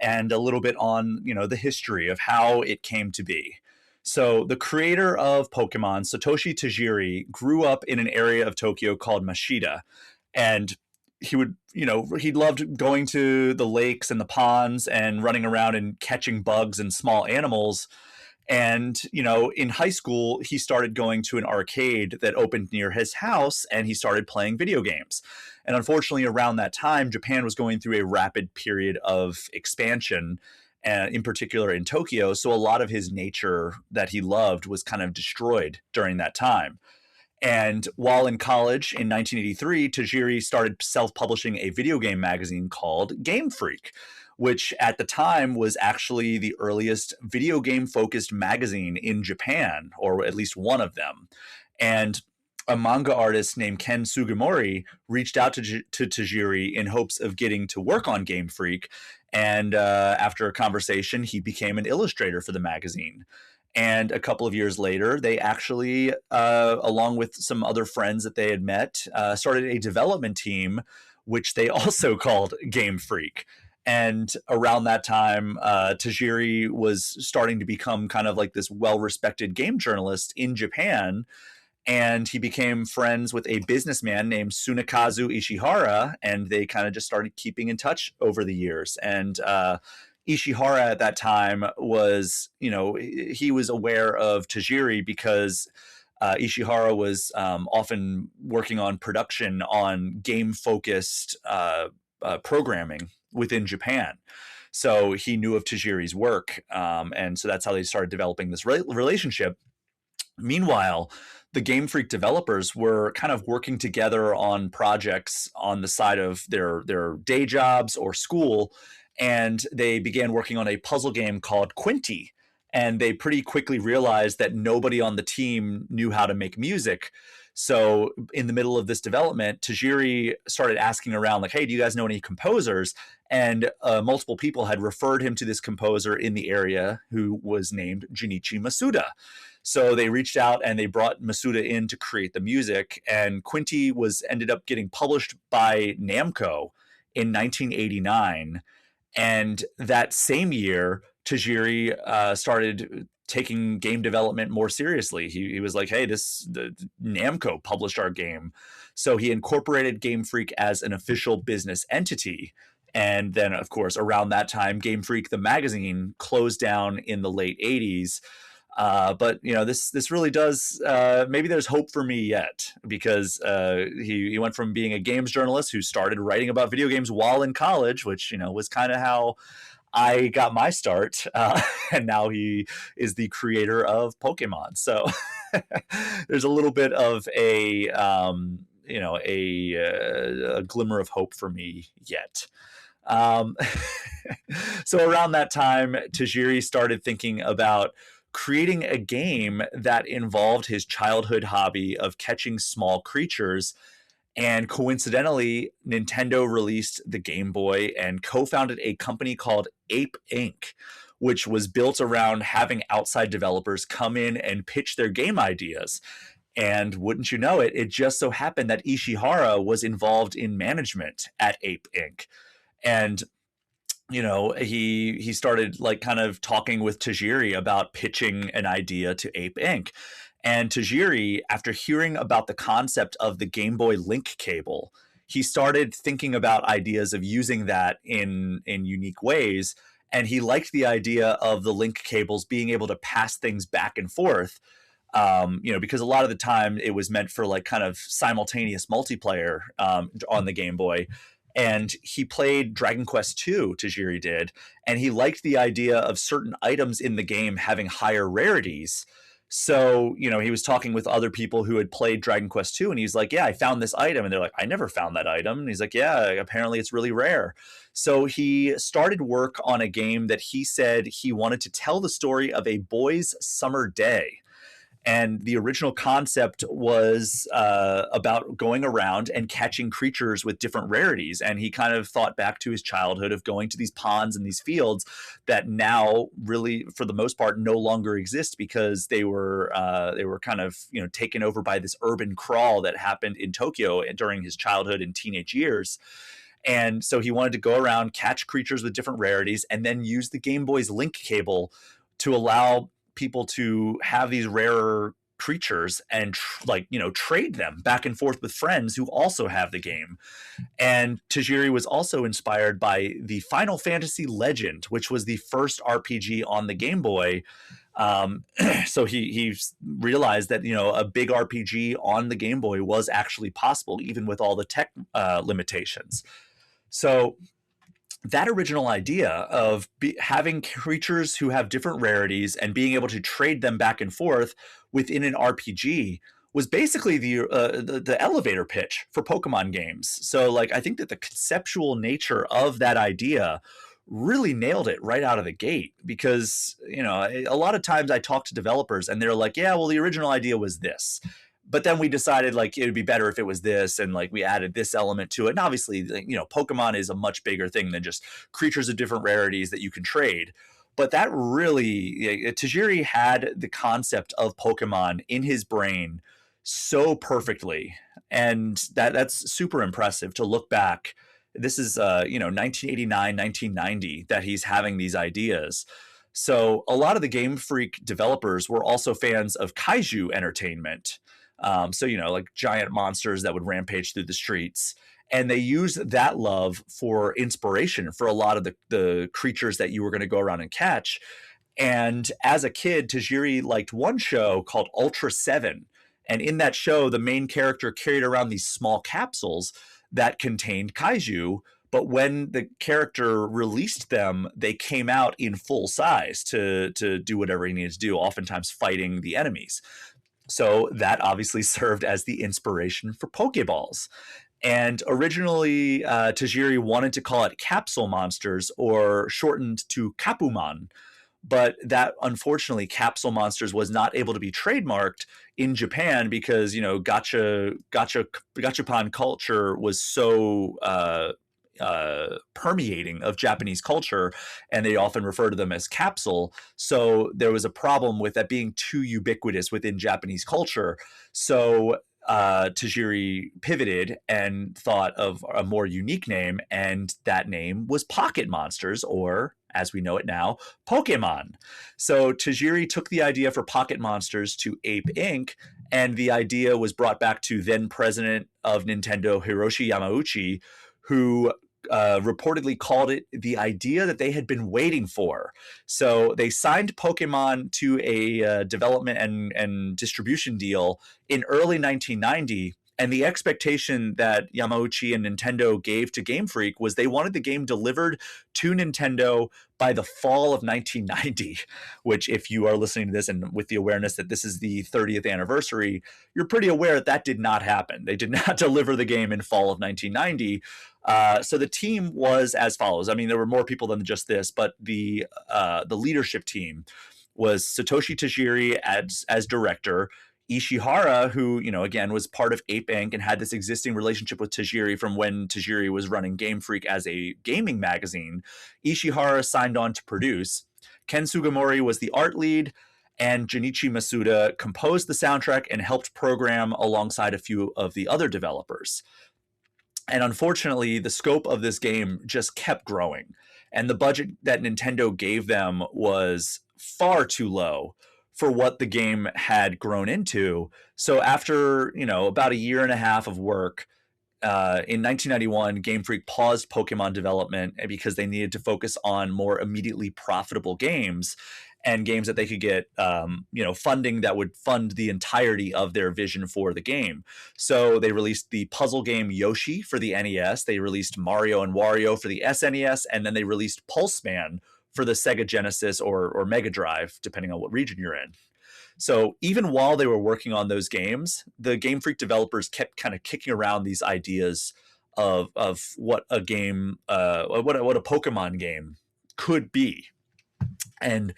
and a little bit on, the history of how it came to be. So the creator of Pokemon, Satoshi Tajiri, grew up in an area of Tokyo called Mashita. And he loved going to the lakes and the ponds and running around and catching bugs and small animals. And, in high school, he started going to an arcade that opened near his house, and he started playing video games. And unfortunately, around that time, Japan was going through a rapid period of expansion, in particular in Tokyo. So a lot of his nature that he loved was kind of destroyed during that time. And while in college in 1983, Tajiri started self-publishing a video game magazine called Game Freak, which at the time was actually the earliest video game-focused magazine in Japan, or at least one of them. And a manga artist named Ken Sugimori reached out to Tajiri in hopes of getting to work on Game Freak. And after a conversation, he became an illustrator for the magazine. And a couple of years later, they actually, along with some other friends that they had met, started a development team, which they also called Game Freak. And around that time, Tajiri was starting to become kind of like this well-respected game journalist in Japan, and he became friends with a businessman named Tsunekazu Ishihara, and they kind of just started keeping in touch over the years. And Ishihara at that time was, he was aware of Tajiri because Ishihara was often working on production on game-focused programming within Japan. So he knew of Tajiri's work, and so that's how they started developing this relationship. Meanwhile, the Game Freak developers were kind of working together on projects on the side of their day jobs or school, and they began working on a puzzle game called Quinty. And they pretty quickly realized that nobody on the team knew how to make music. So in the middle of this development, Tajiri started asking around, like, hey, do you guys know any composers? And multiple people had referred him to this composer in the area who was named Junichi Masuda. So they reached out and they brought Masuda in to create the music. And Quinty ended up getting published by Namco in 1989. And that same year, Tajiri started taking game development more seriously. He was like, hey, the Namco published our game. So he incorporated Game Freak as an official business entity. And then, of course, around that time, Game Freak, the magazine, closed down in the late 80s. But this really does. Maybe there's hope for me yet, because he went from being a games journalist who started writing about video games while in college, which was kind of how I got my start, and now he is the creator of Pokemon. So there's a little bit of a glimmer of hope for me yet. So around that time, Tajiri started thinking about creating a game that involved his childhood hobby of catching small creatures. And coincidentally, Nintendo released the Game Boy and co-founded a company called Ape Inc., which was built around having outside developers come in and pitch their game ideas. And wouldn't you know it, it just so happened that Ishihara was involved in management at Ape Inc. And he started like kind of talking with Tajiri about pitching an idea to Ape Inc. And Tajiri, after hearing about the concept of the Game Boy link cable, he started thinking about ideas of using that in unique ways. And he liked the idea of the link cables being able to pass things back and forth, because a lot of the time it was meant for like kind of simultaneous multiplayer on the Game Boy. And he played Dragon Quest II, Tajiri did, and he liked the idea of certain items in the game having higher rarities. So, he was talking with other people who had played Dragon Quest II, and he's like, yeah, I found this item. And they're like, I never found that item. And he's like, yeah, apparently it's really rare. So he started work on a game that he said he wanted to tell the story of a boy's summer day. And the original concept was about going around and catching creatures with different rarities. And he kind of thought back to his childhood of going to these ponds and these fields that now really, for the most part, no longer exist because they were kind of taken over by this urban crawl that happened in Tokyo during his childhood and teenage years. And so he wanted to go around, catch creatures with different rarities, and then use the Game Boy's link cable to allow people to have these rarer creatures and trade them back and forth with friends who also have the game. And Tajiri was also inspired by the Final Fantasy Legend, which was the first RPG on the Game Boy. So he realized that a big RPG on the Game Boy was actually possible, even with all the tech limitations. So that original idea of having creatures who have different rarities and being able to trade them back and forth within an RPG was basically the elevator pitch for Pokemon games. So I think that the conceptual nature of that idea really nailed it right out of the gate, because a lot of times I talk to developers and they're like, yeah, well, the original idea was this, but then we decided it would be better if it was this, and we added this element to it. And obviously, Pokemon is a much bigger thing than just creatures of different rarities that you can trade. But that really, Tajiri had the concept of Pokemon in his brain so perfectly, and that's super impressive to look back This is 1989, 1990 that he's having these ideas. So a lot of the Game Freak developers were also fans of kaiju entertainment. So like giant monsters that would rampage through the streets, and they used that love for inspiration for a lot of the creatures that you were going to go around and catch. And as a kid, Tajiri liked one show called Ultra 7. And in that show, the main character carried around these small capsules that contained kaiju. But when the character released them, they came out in full size to do whatever he needed to do, oftentimes fighting the enemies. So that obviously served as the inspiration for Pokeballs. And originally, Tajiri wanted to call it Capsule Monsters, or shortened to Kapumon. But that, unfortunately, Capsule Monsters was not able to be trademarked in Japan because, gachapon culture was so permeating of Japanese culture, and they often refer to them as capsule. So there was a problem with that being too ubiquitous within Japanese culture. So Tajiri pivoted and thought of a more unique name, and that name was Pocket Monsters, or as we know it now, Pokemon. So Tajiri took the idea for Pocket Monsters to Ape Inc., and the idea was brought back to then president of Nintendo, Hiroshi Yamauchi, who reportedly called it the idea that they had been waiting for. So they signed Pokemon to a development and distribution deal in early 1990. And the expectation that Yamauchi and Nintendo gave to Game Freak was they wanted the game delivered to Nintendo by the fall of 1990, which, if you are listening to this and with the awareness that this is the 30th anniversary, you're pretty aware that that did not happen. They did not deliver the game in fall of 1990. So the team was as follows. I mean, there were more people than just this, but the leadership team was Satoshi Tajiri as director, Ishihara, who, again, was part of Ape Inc. and had this existing relationship with Tajiri from when Tajiri was running Game Freak as a gaming magazine. Ishihara signed on to produce. Ken Sugimori was the art lead, and Junichi Masuda composed the soundtrack and helped program alongside a few of the other developers. And unfortunately, the scope of this game just kept growing, and the budget that Nintendo gave them was far too low for what the game had grown into. So after, about a year and a half of work, in 1991, Game Freak paused Pokemon development because they needed to focus on more immediately profitable games and games that they could get, funding that would fund the entirety of their vision for the game. So they released the puzzle game Yoshi for the NES. They released Mario and Wario for the SNES, and then they released Pulseman for the Sega Genesis or Mega Drive, depending on what region you're in. So even while they were working on those games, the Game Freak developers kept kind of kicking around these ideas of what a game, what a Pokemon game could be. And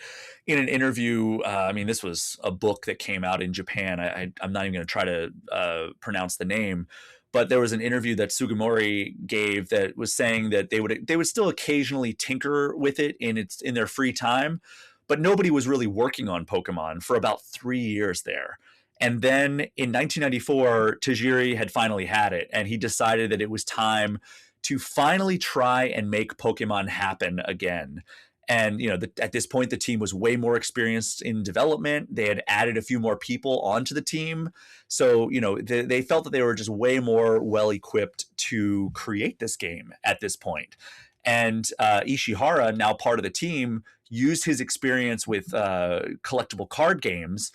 in an interview, this was a book that came out in Japan. I'm not even going to try to pronounce the name, but there was an interview that Sugimori gave that was saying that they would still occasionally tinker with it in their free time, but nobody was really working on Pokemon for about 3 years there. And then in 1994, Tajiri had finally had it, and he decided that it was time to finally try and make Pokemon happen again. And, at this point, the team was way more experienced in development. They had added a few more people onto the team. So, they felt that they were just way more well-equipped to create this game at this point. And Ishihara, now part of the team, used his experience with collectible card games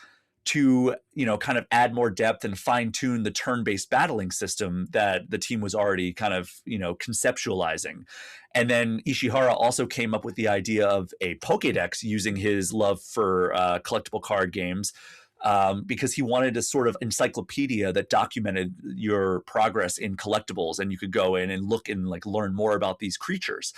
to, kind of add more depth and fine-tune the turn-based battling system that the team was already kind of, conceptualizing. And then Ishihara also came up with the idea of a Pokédex using his love for collectible card games, because he wanted a sort of encyclopedia that documented your progress in collectibles, and you could go in and look and learn more about these creatures.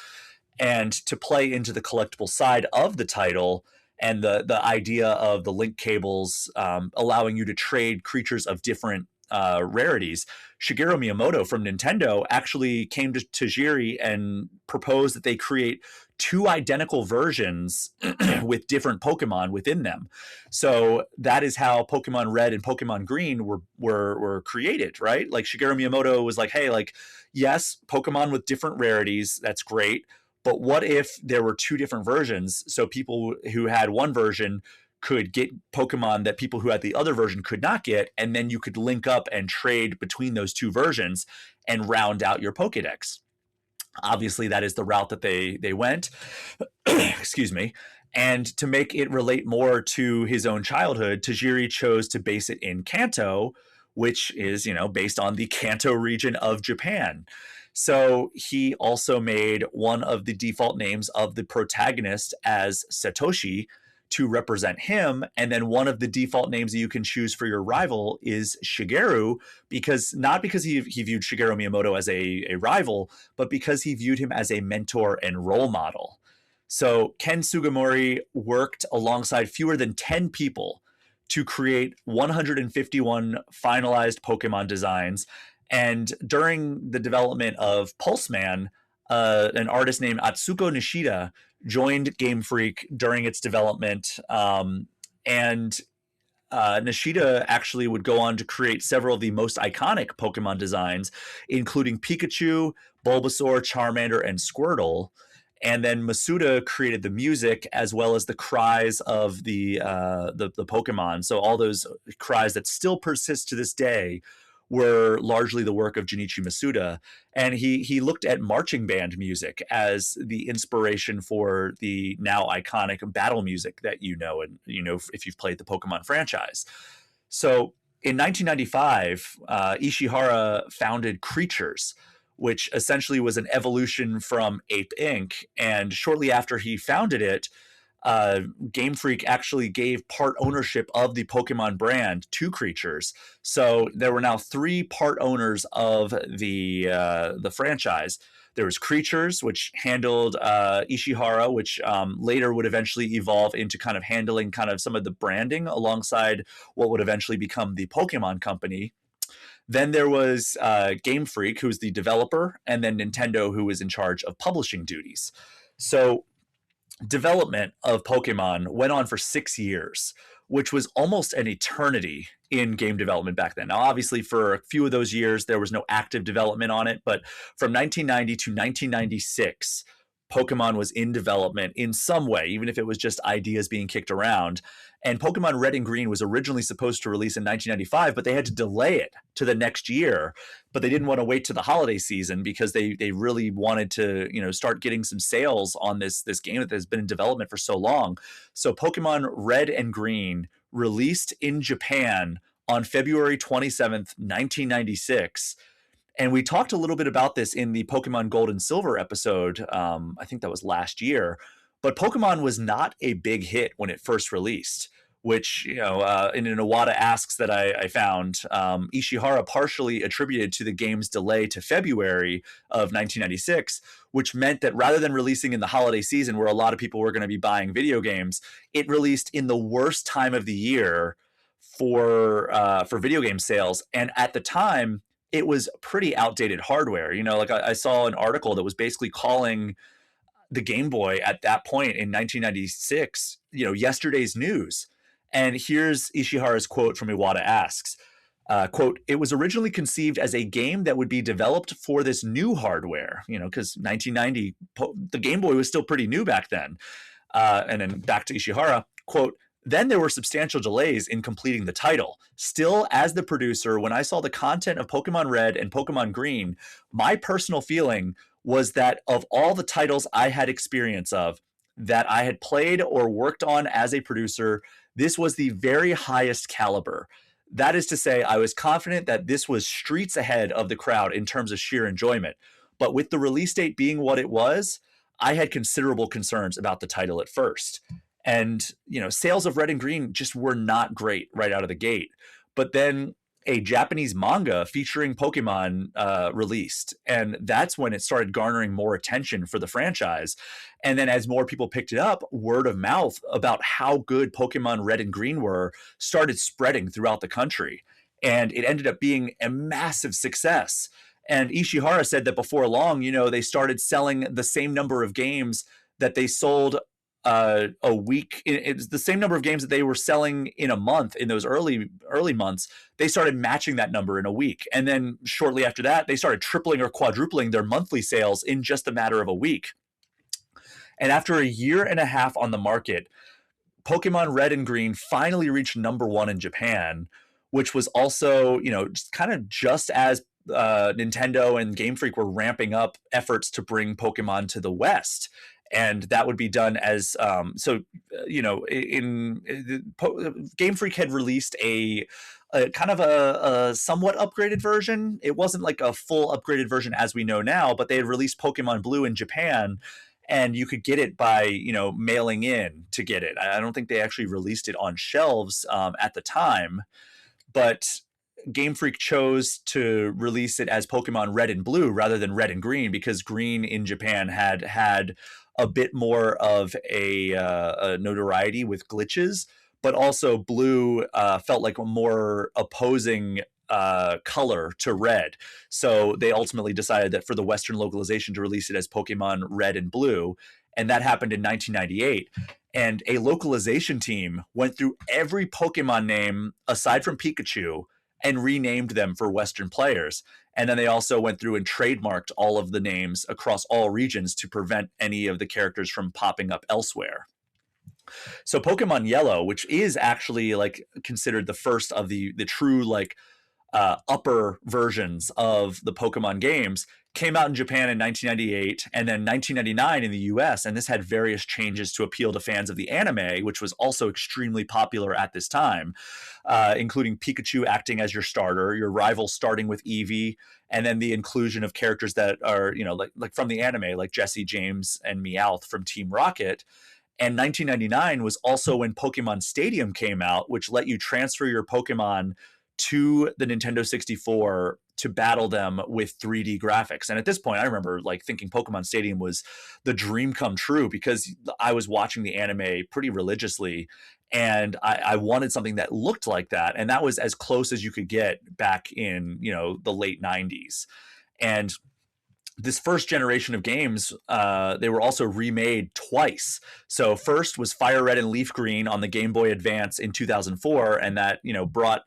And to play into the collectible side of the title and the idea of the link cables allowing you to trade creatures of different rarities. Shigeru Miyamoto from Nintendo actually came to Tajiri and proposed that they create 2 identical versions with different Pokemon within them. So that is how Pokemon Red and Pokemon Green were created, right? Like Shigeru Miyamoto was like, hey, like, yes, Pokemon with different rarities, that's great. But what if there were 2 different versions? So people who had one version could get Pokemon that people who had the other version could not get, and then you could link up and trade between those 2 versions and round out your Pokedex. Obviously, that is the route that they went. Excuse me. And to make it relate more to his own childhood, Tajiri chose to base it in Kanto, which is, based on the Kanto region of Japan. So he also made one of the default names of the protagonist as Satoshi to represent him. And then one of the default names that you can choose for your rival is Shigeru, not because he viewed Shigeru Miyamoto as a rival, but because he viewed him as a mentor and role model. So Ken Sugimori worked alongside fewer than 10 people to create 151 finalized Pokemon designs. And during the development of Pulseman, an artist named Atsuko Nishida joined Game Freak during its development. And Nishida actually would go on to create several of the most iconic Pokemon designs, including Pikachu, Bulbasaur, Charmander, and Squirtle. And then Masuda created the music as well as the cries of the Pokemon. So all those cries that still persist to this day were largely the work of Junichi Masuda. And he looked at marching band music as the inspiration for the now iconic battle music that and if you've played the Pokemon franchise. So in 1995, Ishihara founded Creatures, which essentially was an evolution from Ape Inc. And shortly after he founded it, Game Freak actually gave part ownership of the Pokemon brand to Creatures. So there were now 3 part owners of the franchise. There was Creatures, which handled Ishihara, which later would eventually evolve into kind of handling kind of some of the branding alongside what would eventually become the Pokemon Company. Then there was Game Freak, who's the developer, and then Nintendo, who was in charge of publishing duties. So development of Pokemon went on for 6 years, which was almost an eternity in game development back then. Now, obviously, for a few of those years, there was no active development on it, but from 1990 to 1996, Pokemon was in development in some way, even if it was just ideas being kicked around. And Pokemon Red and Green was originally supposed to release in 1995, but they had to delay it to the next year. But they didn't want to wait to the holiday season because they really wanted to, start getting some sales on this game that has been in development for so long. So Pokemon Red and Green released in Japan on February 27th, 1996. And we talked a little bit about this in the Pokemon Gold and Silver episode. I think that was last year. But Pokemon was not a big hit when it first released, which, in an Iwata Asks that I found, Ishihara partially attributed to the game's delay to February of 1996, which meant that rather than releasing in the holiday season where a lot of people were going to be buying video games, it released in the worst time of the year for video game sales. And at the time, it was pretty outdated hardware. Like I saw an article that was basically calling the Game Boy at that point in 1996, yesterday's news. And here's Ishihara's quote from Iwata Asks, quote, "It was originally conceived as a game that would be developed for this new hardware," because 1990, the Game Boy was still pretty new back then. And then back to Ishihara, quote, "Then there were substantial delays in completing the title. Still, as the producer, when I saw the content of Pokemon Red and Pokemon Green, my personal feeling was that of all the titles I had experience of, that I had played or worked on as a producer, this was the very highest caliber. That is to say, I was confident that this was streets ahead of the crowd in terms of sheer enjoyment. But with the release date being what it was, I had considerable concerns about the title at first." And, sales of Red and Green just were not great right out of the gate. But then a Japanese manga featuring Pokemon released. And that's when it started garnering more attention for the franchise. And then as more people picked it up, word of mouth about how good Pokemon Red and Green were started spreading throughout the country. and it ended up being a massive success. And Ishihara said that before long, they started selling the same number of games that they sold a week. It's the same number of games that they were selling in a month in those early months. They started matching that number in a week, and then shortly after that, they started tripling or quadrupling their monthly sales in just a matter of a week. And after a year and a half on the market, Pokemon Red and Green finally reached number one in Japan, which was also, just as Nintendo and Game Freak were ramping up efforts to bring Pokemon to the West. And that would be done as Game Freak had released a kind of a somewhat upgraded version. It wasn't like a full upgraded version as we know now, but they had released Pokemon Blue in Japan, and you could get it by mailing in to get it. I don't think they actually released it on shelves at the time, but Game Freak chose to release it as Pokemon Red and Blue rather than Red and Green, because Green in Japan had a bit more of a notoriety with glitches, but also Blue felt like a more opposing color to Red. So they ultimately decided that for the Western localization to release it as Pokemon Red and Blue, and that happened in 1998. And a localization team went through every Pokemon name aside from Pikachu and renamed them for Western players. And then they also went through and trademarked all of the names across all regions to prevent any of the characters from popping up elsewhere. So Pokemon Yellow, which is actually like considered the first of the true upper versions of the Pokemon games, came out in Japan in 1998 and then 1999 in the US. And this had various changes to appeal to fans of the anime, which was also extremely popular at this time, including Pikachu acting as your starter, your rival starting with Eevee, and then the inclusion of characters that are, like from the anime, like Jesse, James, and Meowth from Team Rocket. And 1999 was also when Pokemon Stadium came out, which let you transfer your Pokemon to the Nintendo 64 to battle them with 3D graphics. And at this point, I remember thinking Pokemon Stadium was the dream come true, because I was watching the anime pretty religiously, and I wanted something that looked like that. And that was as close as you could get back in, the late 90s. And this first generation of games, they were also remade twice. So first was Fire Red and Leaf Green on the Game Boy Advance in 2004, and that brought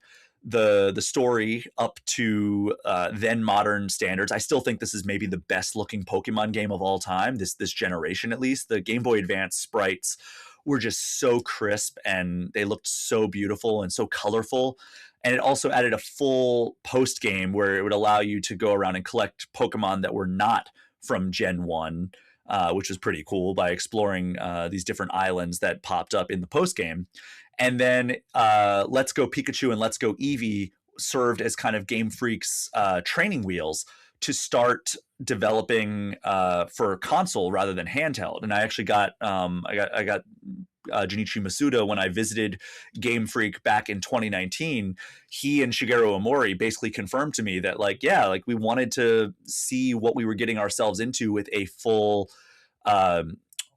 the story up to then modern standards. I still think this is maybe the best looking Pokemon game of all time, this generation at least. The Game Boy Advance sprites were just so crisp, and they looked so beautiful and so colorful. And it also added a full post game where it would allow you to go around and collect Pokemon that were not from Gen 1, which was pretty cool, by exploring these different islands that popped up in the post game. And then Let's Go Pikachu and Let's Go Eevee served as kind of Game Freak's training wheels to start developing for console rather than handheld. And I actually got Junichi Masuda when I visited Game Freak back in 2019. He and Shigeru Omori basically confirmed to me that we wanted to see what we were getting ourselves into with a full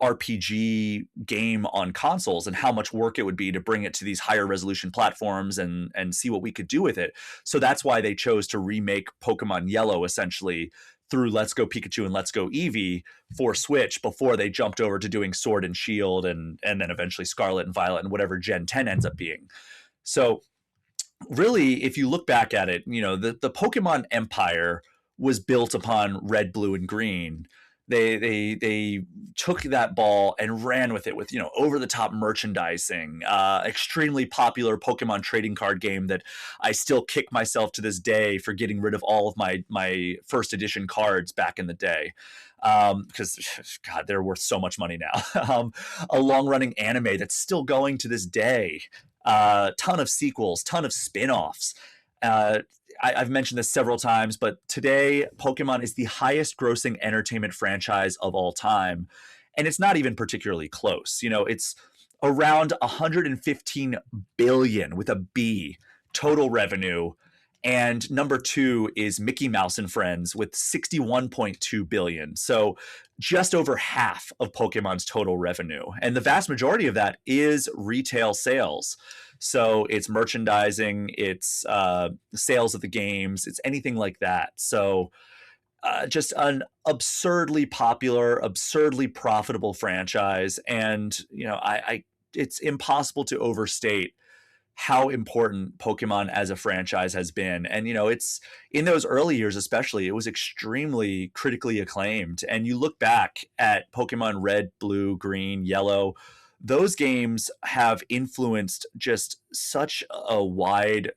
RPG game on consoles, and how much work it would be to bring it to these higher resolution platforms and see what we could do with it. So that's why they chose to remake Pokemon Yellow essentially through Let's Go Pikachu and Let's Go Eevee for Switch, before they jumped over to doing Sword and Shield and then eventually Scarlet and Violet and whatever Gen 10 ends up being. So really, if you look back at it, the Pokemon empire was built upon Red, Blue, and Green. They took that ball and ran with it with, over the top merchandising, extremely popular Pokemon trading card game that I still kick myself to this day for getting rid of all of my first edition cards back in the day. Because God, they're worth so much money now. A long running anime that's still going to this day. Ton of sequels, ton of spin-offs. I've mentioned this several times, but today Pokemon is the highest grossing entertainment franchise of all time. And it's not even particularly close. It's around 115 billion with a B total revenue. And number 2 is Mickey Mouse and Friends with 61.2 billion. So just over half of Pokemon's total revenue. And the vast majority of that is retail sales. So it's merchandising, it's sales of the games, it's anything like that. So just an absurdly popular, absurdly profitable franchise. And, it's impossible to overstate how important Pokemon as a franchise has been. And, it's in those early years, especially, it was extremely critically acclaimed. And you look back at Pokemon Red, Blue, Green, Yellow, those games have influenced just such a wide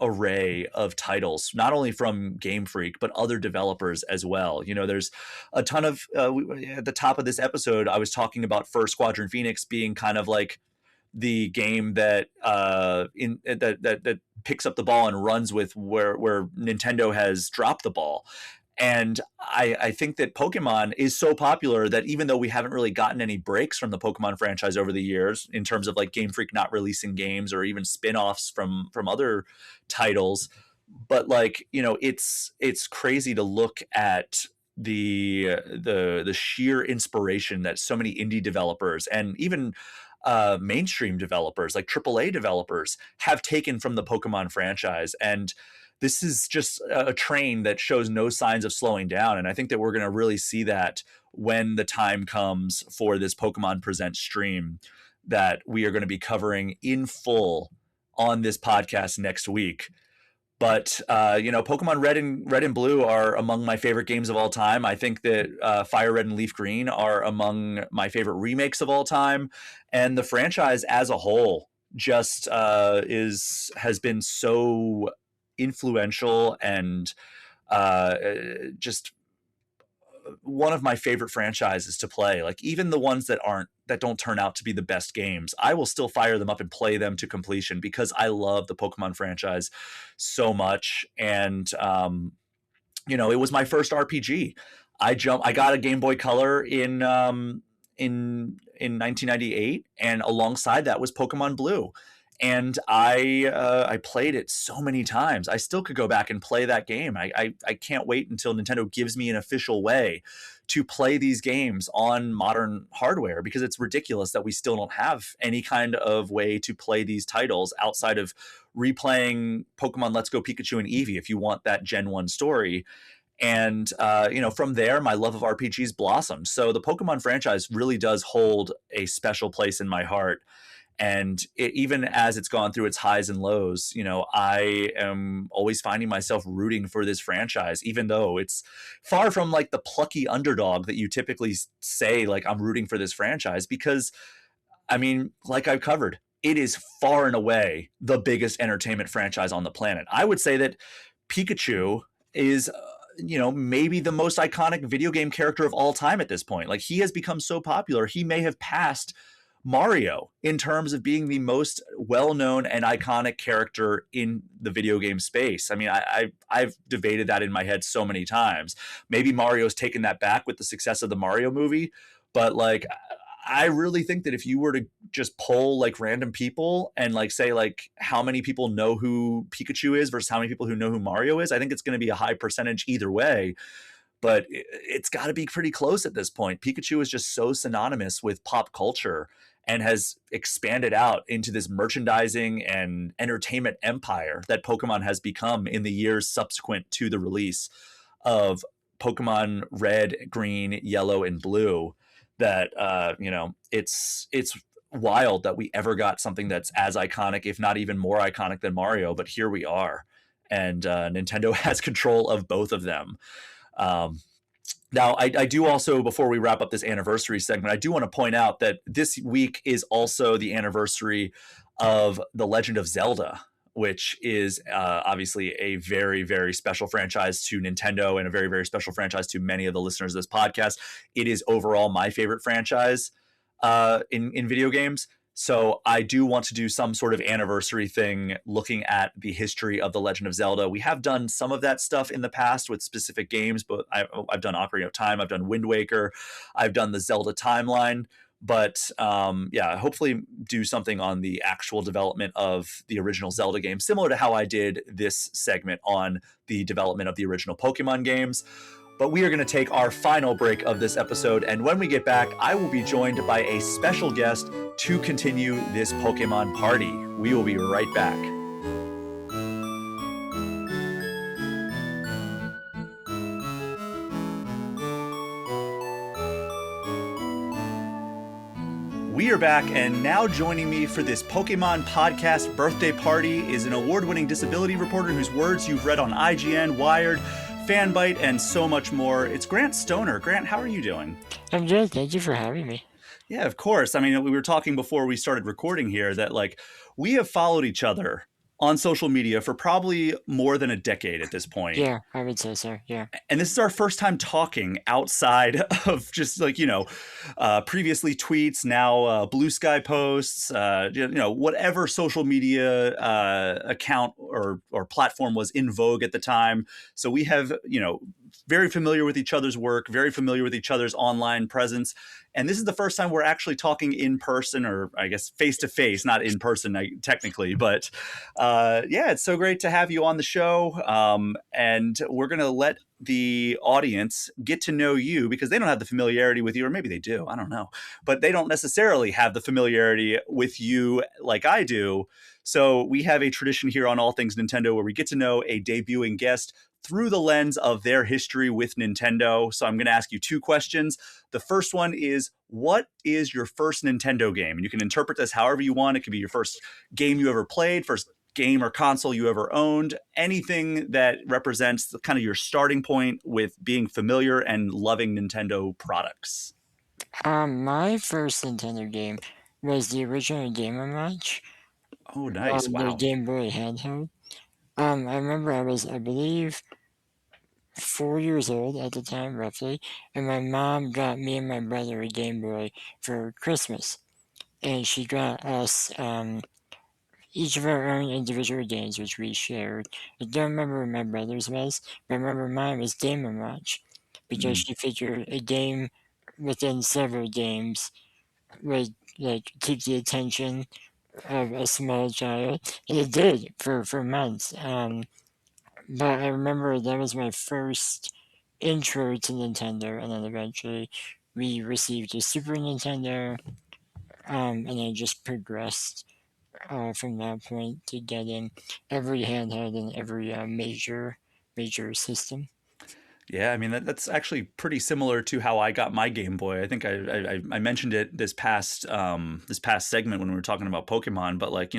array of titles, not only from Game Freak, but other developers as well. There's a ton of, at the top of this episode, I was talking about Fur Squadron Phoenix being kind of like the game that that picks up the ball and runs with where Nintendo has dropped the ball. And I think that Pokemon is so popular that even though we haven't really gotten any breaks from the Pokemon franchise over the years, in terms of like Game Freak not releasing games or even spin-offs from other titles, but like, it's crazy to look at the sheer inspiration that so many indie developers and even mainstream developers like AAA developers have taken from the Pokemon franchise. And this is just a train that shows no signs of slowing down. And I think that we're going to really see that when the time comes for this Pokemon Presents stream that we are going to be covering in on this podcast next week. But Pokemon Red and Blue are among my favorite games of all time. I think that Fire Red and Leaf Green are among my favorite remakes of all time, and the franchise as a whole just has been so influential and just one of my favorite franchises to play. Like even the ones that don't turn out to be the best games, I will still fire them up and play them to completion because I love the Pokemon franchise so much. And it was my first RPG. I got a Game Boy Color in 1998, and alongside that was Pokemon Blue. And I played it so many times. I still could go back and play that game. I can't wait until Nintendo gives me an official way to play these games on modern hardware, because it's ridiculous that we still don't have any kind of way to play these titles outside of replaying Pokemon Let's Go Pikachu and Eevee if you want that Gen 1 story. And, from there, my love of RPGs blossomed. So the Pokemon franchise really does hold a special place in my heart. And even as it's gone through its highs and lows, I am always finding myself rooting for this franchise, even though it's far from like the plucky underdog that you typically say, like, I'm rooting for this franchise, because, I mean, like I've covered, it is far and away the biggest entertainment franchise on the planet. I would say that Pikachu is maybe the most iconic video game character of all time at this point. Like, he has become so popular, he may have passed Mario in terms of being the most well-known and iconic character in the video game space. I mean, I've debated that in my head so many times. Maybe Mario's taken that back with the success of the Mario movie, but like, I really think that if you were to just poll like random people and like say like how many people know who Pikachu is versus how many people who know who Mario is, I think it's going to be a high percentage either way. But it's got to be pretty close at this point. Pikachu is just so synonymous with pop culture and has expanded out into this merchandising and entertainment empire that Pokemon has become in the years subsequent to the release of Pokemon Red, Green, Yellow, and Blue. That it's wild that we ever got something that's as iconic, if not even more iconic than Mario. But here we are, and Nintendo has control of both of them. Now, I do also, before we wrap up this anniversary segment, I do want to point out that this week is also the anniversary of The Legend of Zelda, which is obviously a very, very special franchise to Nintendo and a very, very special franchise to many of the listeners of this podcast. It is overall my favorite franchise in video games. So I do want to do some sort of anniversary thing looking at the history of The Legend of Zelda. We have done some of that stuff in the past with specific games, but I've done Ocarina of Time, I've done Wind Waker, I've done the Zelda timeline. But yeah, hopefully do something on the actual development of the original Zelda game, similar to how I did this segment on the development of the original Pokemon games. But we are going to take our final break of this episode, and when we get back, I will be joined by a special guest to continue this Pokemon party. We will be right back. We are back, and now joining me for this Pokemon podcast birthday party is an award-winning disability reporter whose words you've read on IGN, Wired, Fanbyte, and so much more. It's Grant Stoner. Grant, how are you doing? I'm good. Thank you for having me. Yeah, of course. I mean, we were talking before we started recording here that like we have followed each other on social media for probably more than a decade at this point. Yeah, I would say so. Yeah. And this is our first time talking outside of just like, previously tweets, now Blue Sky posts, whatever social media account or platform was in vogue at the time. So we have, very familiar with each other's work, very familiar with each other's online presence. And this is the first time we're actually talking in person, or I guess face to face, not in person technically. But yeah, it's so great to have you on the show. And we're going to let the audience get to know you because they don't have the familiarity with you, or maybe they do. I don't know. But they don't necessarily have the familiarity with you like I do. So we have a tradition here on All Things Nintendo where we get to know a debuting guest through the lens of their history with Nintendo. So I'm going to ask you two questions. The first one is, what is your first Nintendo game? And you can interpret this however you want. It could be your first game you ever played, first game or console you ever owned, anything that represents kind of your starting point with being familiar and loving Nintendo products. My first Nintendo game was the original Game & Watch, Oh, nice. the Wow. Game Boy handheld. I remember I was, I believe, 4 years old at the time, roughly, and my mom got me and my brother a Game Boy for Christmas. And she got us each of our own individual games, which we shared. I don't remember what my brother's was, but I remember mine was Game & Watch, because Mm. she figured a game within several games would like keep the attention of a small child, and it did for months. But I remember that was my first intro to Nintendo, and then eventually we received a Super Nintendo, and then just progressed from that point to getting every handheld and every major system. Yeah, I mean that's actually pretty similar to how I got my Game Boy. I think I mentioned it this past segment when we were talking about Pokemon. But like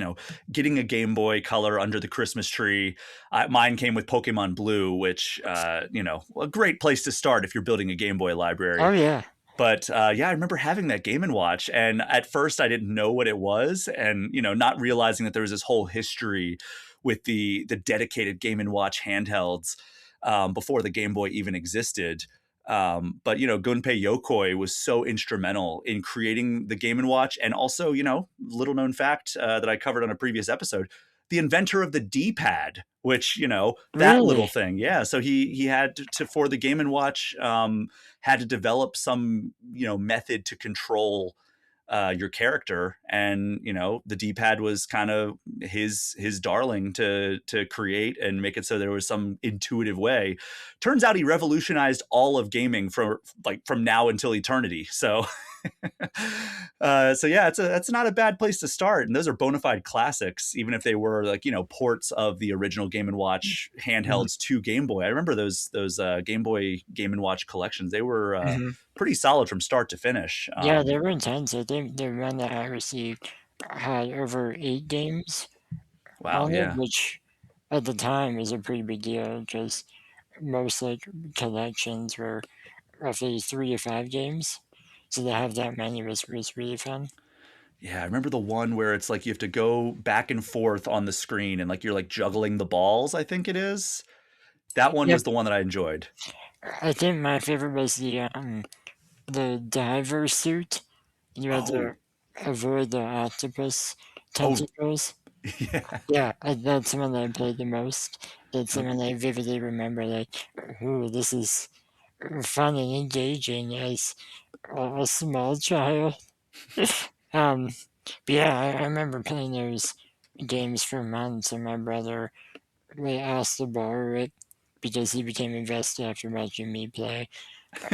getting a Game Boy Color under the Christmas tree, mine came with Pokemon Blue, which a great place to start if you're building a Game Boy Oh library. yeah, But yeah, I remember having that Game and Watch, and at first I didn't know what it was, and not realizing that there was this whole history with the dedicated Game and Watch handhelds before the Game Boy even existed. But Gunpei Yokoi was so instrumental in creating the Game and Watch, and also little known fact that I covered on a previous episode, the inventor of the D-pad, which that little really? thing, yeah. So he had to for the Game and Watch. Had to develop some method to control your character, and the D-pad was kind of his darling to create and make it so there was some intuitive way. Turns out he revolutionized all of gaming from now until eternity. So so yeah, that's not a bad place to start, and those are bona fide classics, even if they were like ports of the original Game and Watch handhelds to Game Boy. I remember those Game Boy Game and Watch collections. They were Mm-hmm. pretty solid from start to finish. Yeah, they were intense. I think the one that I received had over 8 games Wow, on it, yeah. which at the time is a pretty big deal. Just most like collections were roughly 3 to 5 games, so to have that many was really fun. Yeah, I remember the one where it's like you have to go back and forth on the screen and like you're like juggling the balls, I think it is. That one Yep, was the one that I enjoyed. I think my favorite was the diver suit. You had to Oh, avoid the octopus oh, tentacles. yeah. Yeah, that's the one that I played the most. That's the one I vividly remember. Like, ooh, this is fun and engaging as a small child. um, but yeah, I remember playing those games for months, and my brother we asked to borrow it because he became invested after watching me play.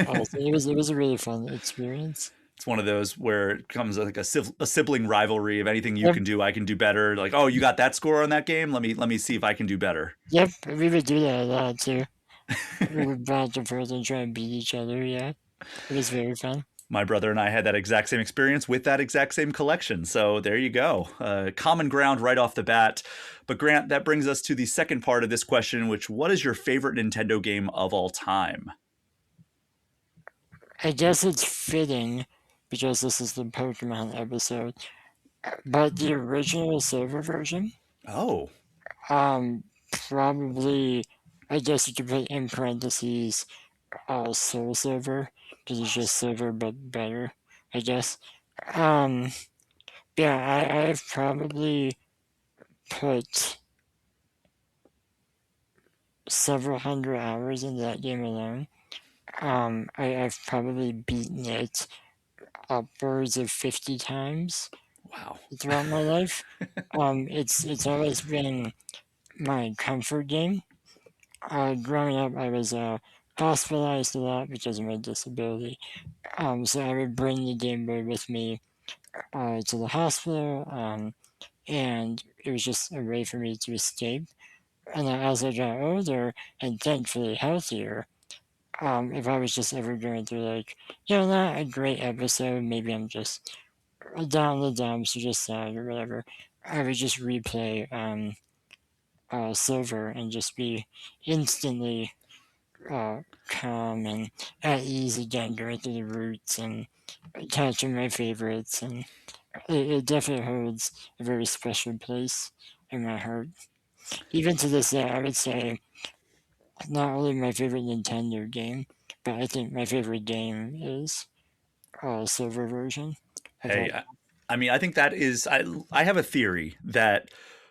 So it was a really fun experience. It's one of those where it comes like a sibling rivalry of anything you Yep, can do, I can do better. Like, oh, you got that score on that game? Let me see if I can do better. yep, we would do that a lot too. We would back and forth and try and beat each other. Yeah, it was very fun. My brother and I had that exact same experience with that exact same collection. So there you go. Common ground right off the bat. But Grant, that brings us to the second part of this question, which what is your favorite Nintendo game of all time? I guess it's fitting because this is the Pokemon episode, but the original silver version, Oh, probably, I guess you could put in parentheses, Soul Silver, because it's just silver but better, I guess. Um, yeah, I've probably put several hundred hours into that game alone. I've probably beaten it upwards of 50 times wow. throughout my life. It's always been my comfort game. Growing up, I was hospitalized a lot because of my disability. So I would bring the Game Boy with me to the hospital, and it was just a way for me to escape. And as I got older and thankfully healthier, if I was just ever going through like, not a great episode, maybe I'm just down in the dumps or just sad or whatever, I would just replay Silver and just be instantly calm and at ease again, going through the routes and catching my favorites. And it definitely holds a very special place in my heart. Even to this day, I would say not only my favorite Nintendo game, but I think my favorite game is Silver version of Hey, all. I mean, I think that is, I have a theory that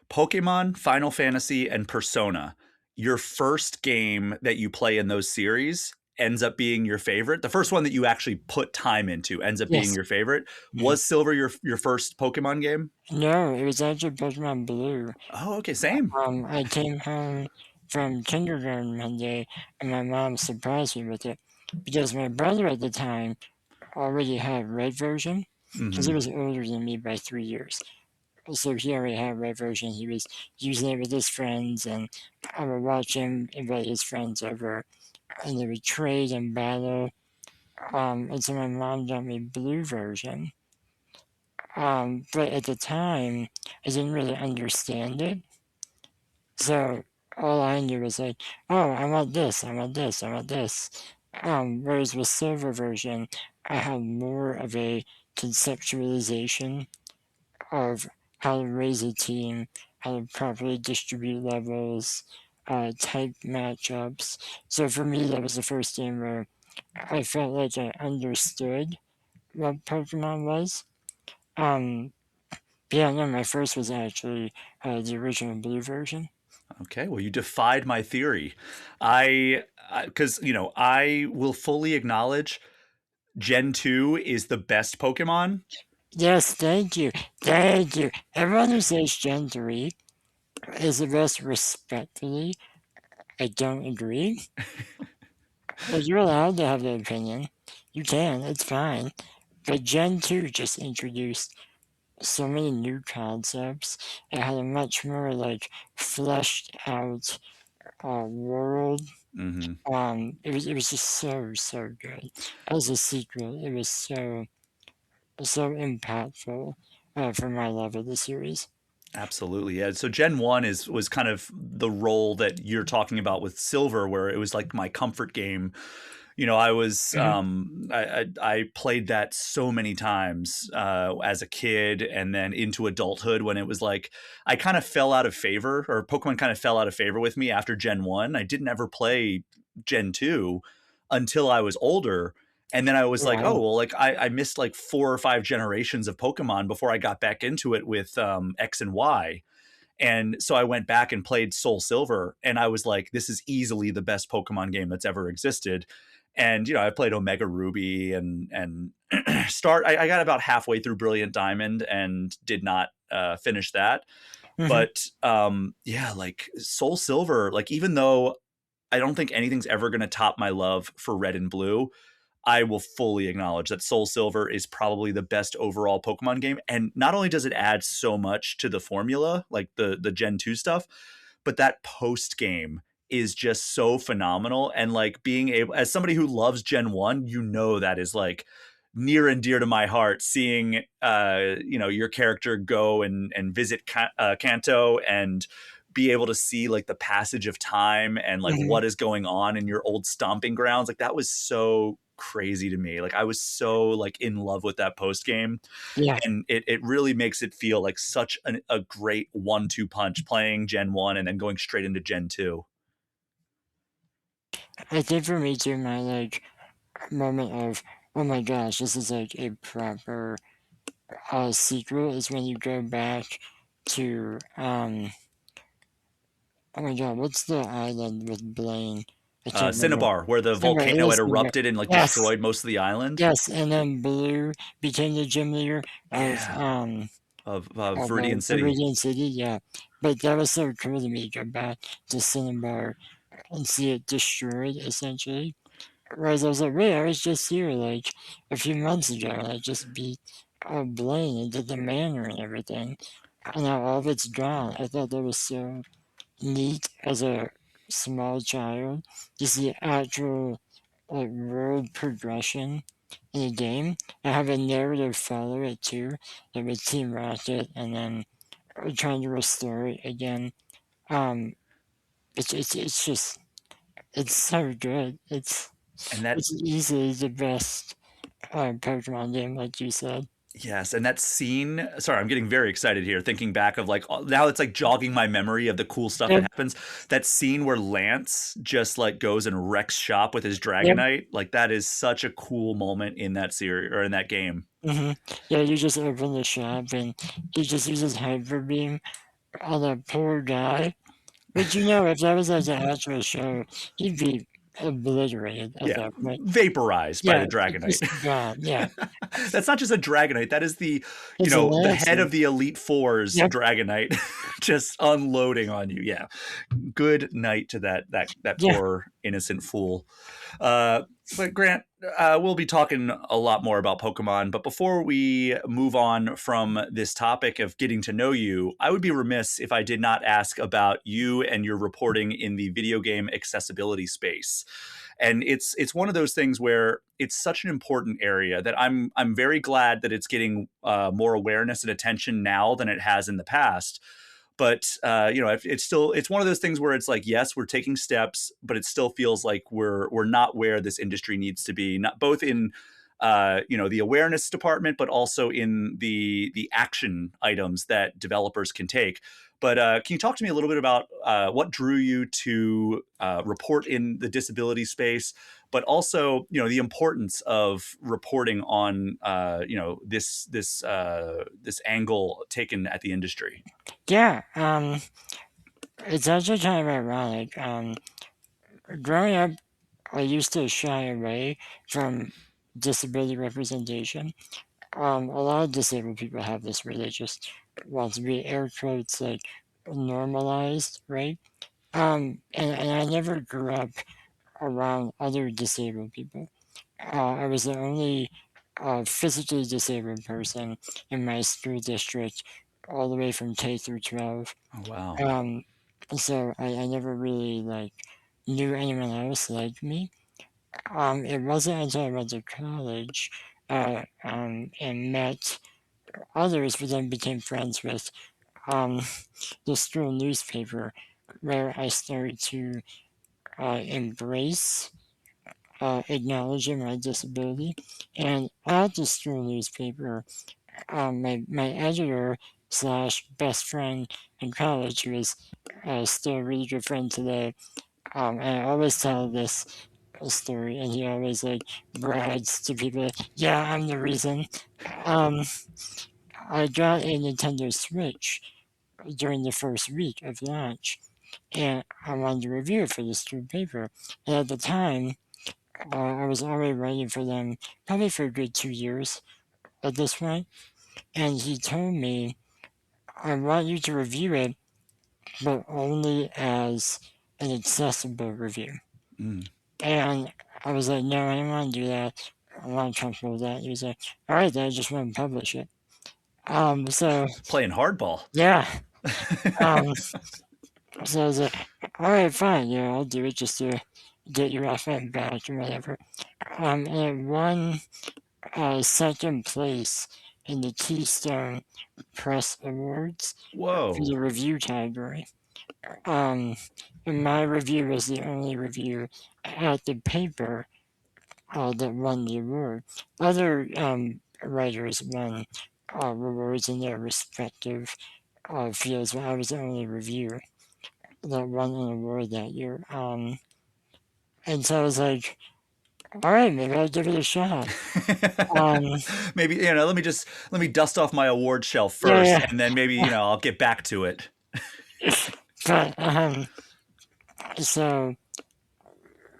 Pokemon, Final Fantasy, and Persona, your first game that you play in those series ends up being your favorite. The first one that you actually put time into ends up being Yes. your favorite. Mhm. Was Silver your first Pokemon game? No, it was actually Pokemon Blue. Oh, okay, same. I came home from kindergarten one day and my mom surprised me with it because my brother at the time already had red version because he Hmm. was older than me by 3 years. So he already had red version. He was using it with his friends, and I would watch him invite his friends over, and they would trade and battle. And so my mom got me blue version. But at the time, I didn't really understand it. So all I knew was like, oh, I want this, I want this, I want this. Whereas with silver version, I had more of a conceptualization of how to raise a team, how to properly distribute levels, type matchups. So for me, that was the first game where I felt like I understood what Pokemon was. Um, yeah, no, my first was actually the original blue version. Okay, well, you defied my theory. I, because, I will fully acknowledge Gen 2 is the best Pokemon. Yes, thank you. Thank you. Everyone who says Gen 3 is the best respectfully. I don't agree. Like, you're allowed to have that opinion. You can, it's fine. But Gen 2 just introduced so many new concepts. It had a much more like fleshed out world. Hmm. It was just so good. As a sequel, it was so impactful for my love of the series. Absolutely. Yeah. So Gen 1 was kind of the role that you're talking about with Silver, where it was like my comfort game. I was Mhm. I played that so many times as a kid and then into adulthood when it was like I kind of fell out of favor, or Pokemon kind of fell out of favor with me after Gen 1. I didn't ever play Gen 2 until I was older. And then I was like, oh, Wow. well, like I missed like 4 or 5 generations of Pokemon before I got back into it with X and Y. And so I went back and played Soul Silver, and I was like, this is easily the best Pokemon game that's ever existed. And I played Omega Ruby and I got about halfway through Brilliant Diamond and did not finish that. Hmm. But yeah, like Soul Silver, like even though I don't think anything's ever going to top my love for Red and Blue, I will fully acknowledge that Soul Silver is probably the best overall Pokemon game. And not only does it add so much to the formula, like the Gen 2 stuff, but that post game is just so phenomenal. And like being able, as somebody who loves Gen 1, that is like near and dear to my heart, seeing your character go and visit Kanto and be able to see like the passage of time and like Hmm. what is going on in your old stomping grounds. Like that was so crazy to me. Like I was so like in love with that post game, Yeah, and it really makes it feel like such a great 1-2 punch playing Gen 1 and then going straight into Gen 2. I think for me too, my like moment of oh my gosh, this is like a proper sequel is when you go back to oh my god, what's the island with Blaine? I can't remember. Cinnabar, where the Cinnabar, it volcano had is Cinnabar. erupted and like Yes, destroyed most of the island. yes, and then Blue became the gym leader Yeah, of of Viridian City. Viridian City, yeah. But that was so cool to me, go back to Cinnabar and see it destroyed, essentially. Whereas I was like, wait, I was just here like a few months ago, and I just beat Blaine and did the manor and everything, and now all of it's gone. I thought that was so neat as a small child to see actual like world progression in a game and have a narrative follow it too, like with Team Rocket and then trying to restore it again. Um, it's just it's so good. And that It's easily the best Pokemon game, like you said. Yes, and that scene, sorry, I'm getting very excited here thinking back of like now it's like jogging my memory of the cool stuff that Yep, happens. That scene where Lance just like goes and wrecks shop with his yep. Dragonite, like that is such a cool moment in that series or in that game. Hmm. Yeah, you just open the shop and he just uses Hyper Beam on a poor guy. But if that was like an actual show, he'd be obliterated at Yeah, that point. vaporized by Yeah, the Dragonite. just gone. Yeah, That's not just a Dragonite, that is it's a the head landscape. of the Elite Four's Yep. Dragonite just unloading on you. Yeah. Good night to that Yeah. poor innocent fool. But Grant, we'll be talking a lot more about Pokemon. But before we move on from this topic of getting to know you, I would be remiss if I did not ask about you and your reporting in the video game accessibility space. And it's one of those things where it's such an important area that I'm very glad that it's getting more awareness and attention now than it has in the past. But it's one of those things where it's like, yes, we're taking steps, but it still feels like we're not where this industry needs to be, not both in the awareness department, but also in the action items that developers can take. But can you talk to me a little bit about what drew you to report in the disability space, but also the importance of reporting on this angle taken at the industry? Yeah. It's actually kind of ironic. Growing up, I used to shy away from disability representation. A lot of disabled people have this where they just want to be air quotes like normalized, right? And I never grew up around other disabled people. I was the only physically disabled person in my school district, all the way from K through 12. Oh wow. Um, so I never really like knew anyone else like me. It wasn't until I went to college and met others, but then became friends with um, the school newspaper, where I started to embrace acknowledging my disability. And at the school newspaper, my editor slash best friend in college, who is still a really good friend today, and I always tell this story, and he always like brags to people, like, yeah, I'm the reason. Um, I got a Nintendo Switch during the first week of launch, and I wanted to review it for the school paper. And at the time, I was already writing for them probably for a good 2 years at this point, and he told me, I want you to review it, but only as an accessible review. Mm. And I was like, no, I don't want to do that. I'm not comfortable with that. He was like, all right, then I just want to publish it. So Playing hardball. yeah. Um, so I was like, all right, fine, yeah, I'll do it just to get your FM back or whatever. And it won second place in the Keystone Press Awards for Whoa. the review category. And my review was the only review at the paper that won the award. Other writers won awards in their respective fields, but I was the only reviewer that won an award that year. And so I was like, all right, maybe I'll give it a shot. Um, Maybe, let me dust off my award shelf first, yeah, and then maybe, I'll get back to it. yeah. But so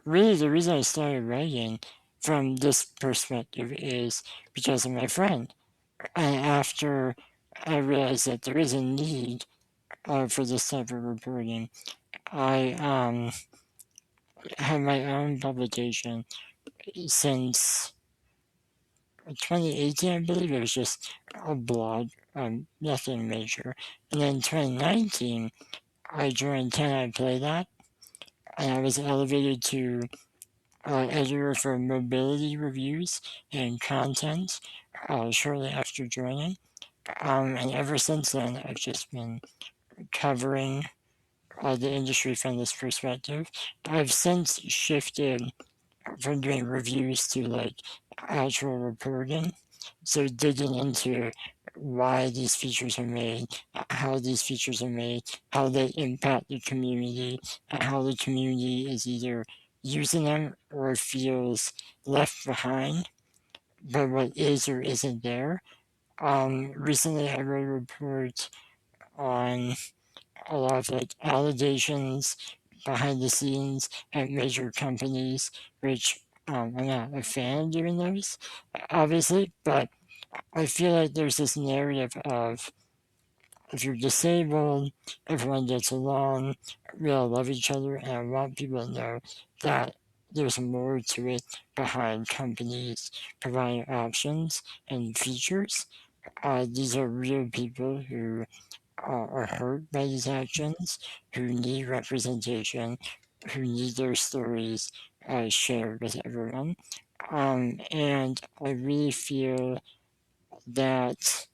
really, the reason I started writing from this perspective is because of my friend. And after I realized that there is a need for this type of reporting, I have my own publication since 2018, I believe. It was just a blog, nothing major. And then 2019, I joined Can I Play That? And I was elevated to editor for mobility reviews and content shortly after joining. And ever since then, I've just been covering the industry from this perspective. I've since shifted from doing reviews to like actual reporting. So digging into why these features are made, how these features are made, how they impact the community, and how the community is either using them or feels left behind by what is or isn't there. Recently I wrote a report on a lot of like allegations behind the scenes at major companies, which I'm not a fan of doing those, obviously, but I feel like there's this narrative of if you're disabled, everyone gets along, we all love each other, and I want people to know that there's more to it behind companies providing options and features. These are real people who are hurt by these actions, who need representation, who need their stories shared with everyone. And I really feel that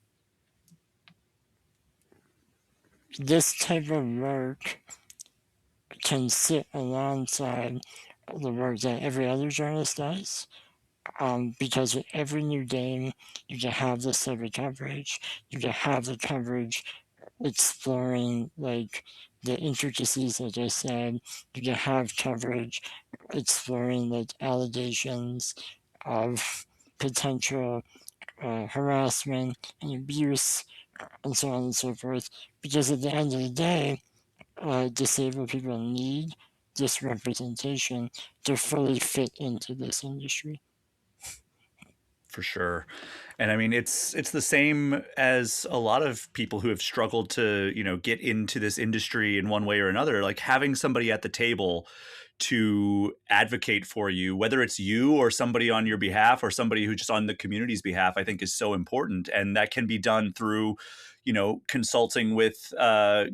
this type of work can sit alongside the work that every other journalist does. Because with every new game, you can have this type of coverage. You can have the coverage exploring like the intricacies, like I said. You can have coverage exploring like allegations of potential harassment and abuse and so on and so forth. Because at the end of the day, disabled people need this representation to fully fit into this industry. For sure. And I mean, it's the same as a lot of people who have struggled to, get into this industry in one way or another, like having somebody at the table to advocate for you, whether it's you or somebody on your behalf or somebody who's just on the community's behalf, I think is so important. And that can be done through, consulting with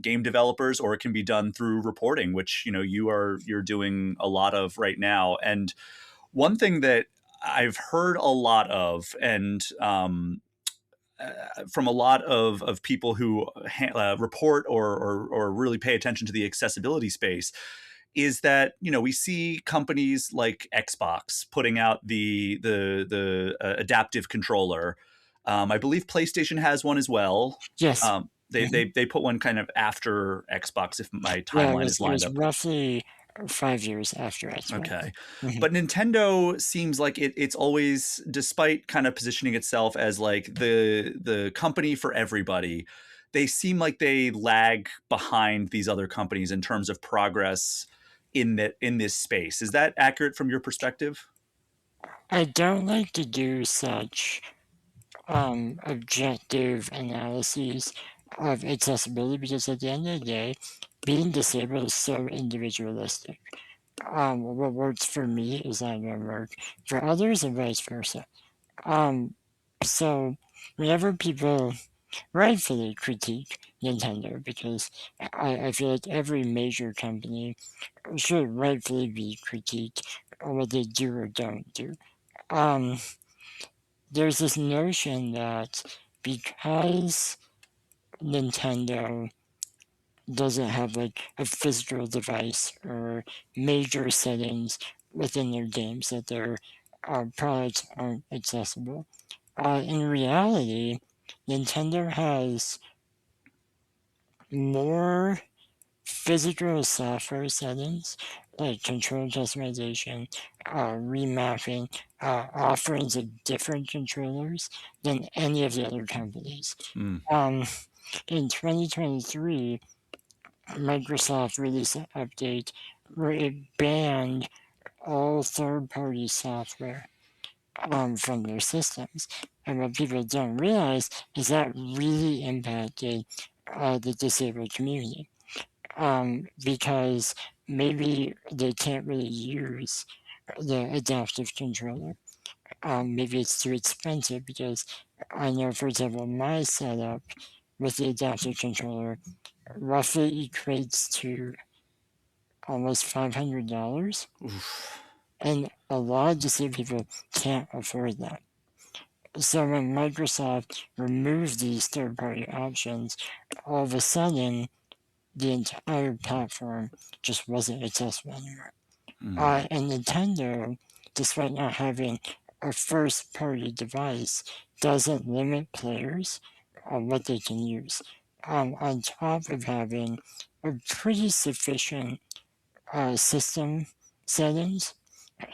game developers, or it can be done through reporting, which, you're doing a lot of right now. And one thing that I've heard a lot of, and from a lot of people who report or really pay attention to the accessibility space, is that we see companies like Xbox putting out the adaptive controller. I believe PlayStation has one as well. Yes. They, Mhm. they they put one kind of after Xbox, if my Yeah, timeline is it lined was up. roughly 5 years after Xbox. Okay. Mhm. But Nintendo seems like it's always, despite kind of positioning itself as like the company for everybody, they seem like they lag behind these other companies in terms of progress in this space. Is that accurate from your perspective? I don't like to do such objective analyses of accessibility because at the end of the day, being disabled is so individualistic. What works for me is not going to work for others and vice versa. Um, so whenever people rightfully critique Nintendo, because I feel like every major company should rightfully be critiqued on what they do or don't do. Um, there's this notion that because Nintendo doesn't have like a physical device or major settings within their games that their products aren't accessible. In reality, Nintendo has more physical software settings like control customization, remapping, offerings of different controllers than any of the other companies. Mm. Um, in 2023, Microsoft released an update where it banned all third party software from their systems. And what people don't realize is that really impacted the disabled community because maybe they can't really use the adaptive controller. Maybe it's too expensive because I know, for example, my setup with the adaptive controller roughly equates to almost $500, Oof. and a lot of disabled people can't afford that. So when Microsoft removed these third-party options, all of a sudden the entire platform just wasn't accessible anymore. Mm. And Nintendo, despite not having a first-party device, doesn't limit players on what they can use. On top of having a pretty sufficient system settings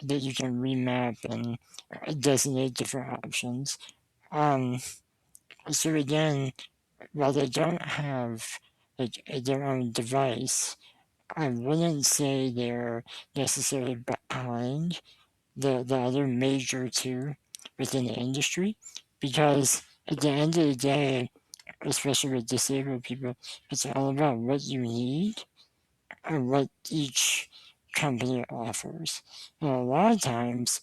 that you can remap and designate different options. Um, so again, while they don't have like their own device, I wouldn't say they're necessarily behind the other major two within the industry because at the end of the day, especially with disabled people, it's all about what you need and what each company offers. And a lot of times,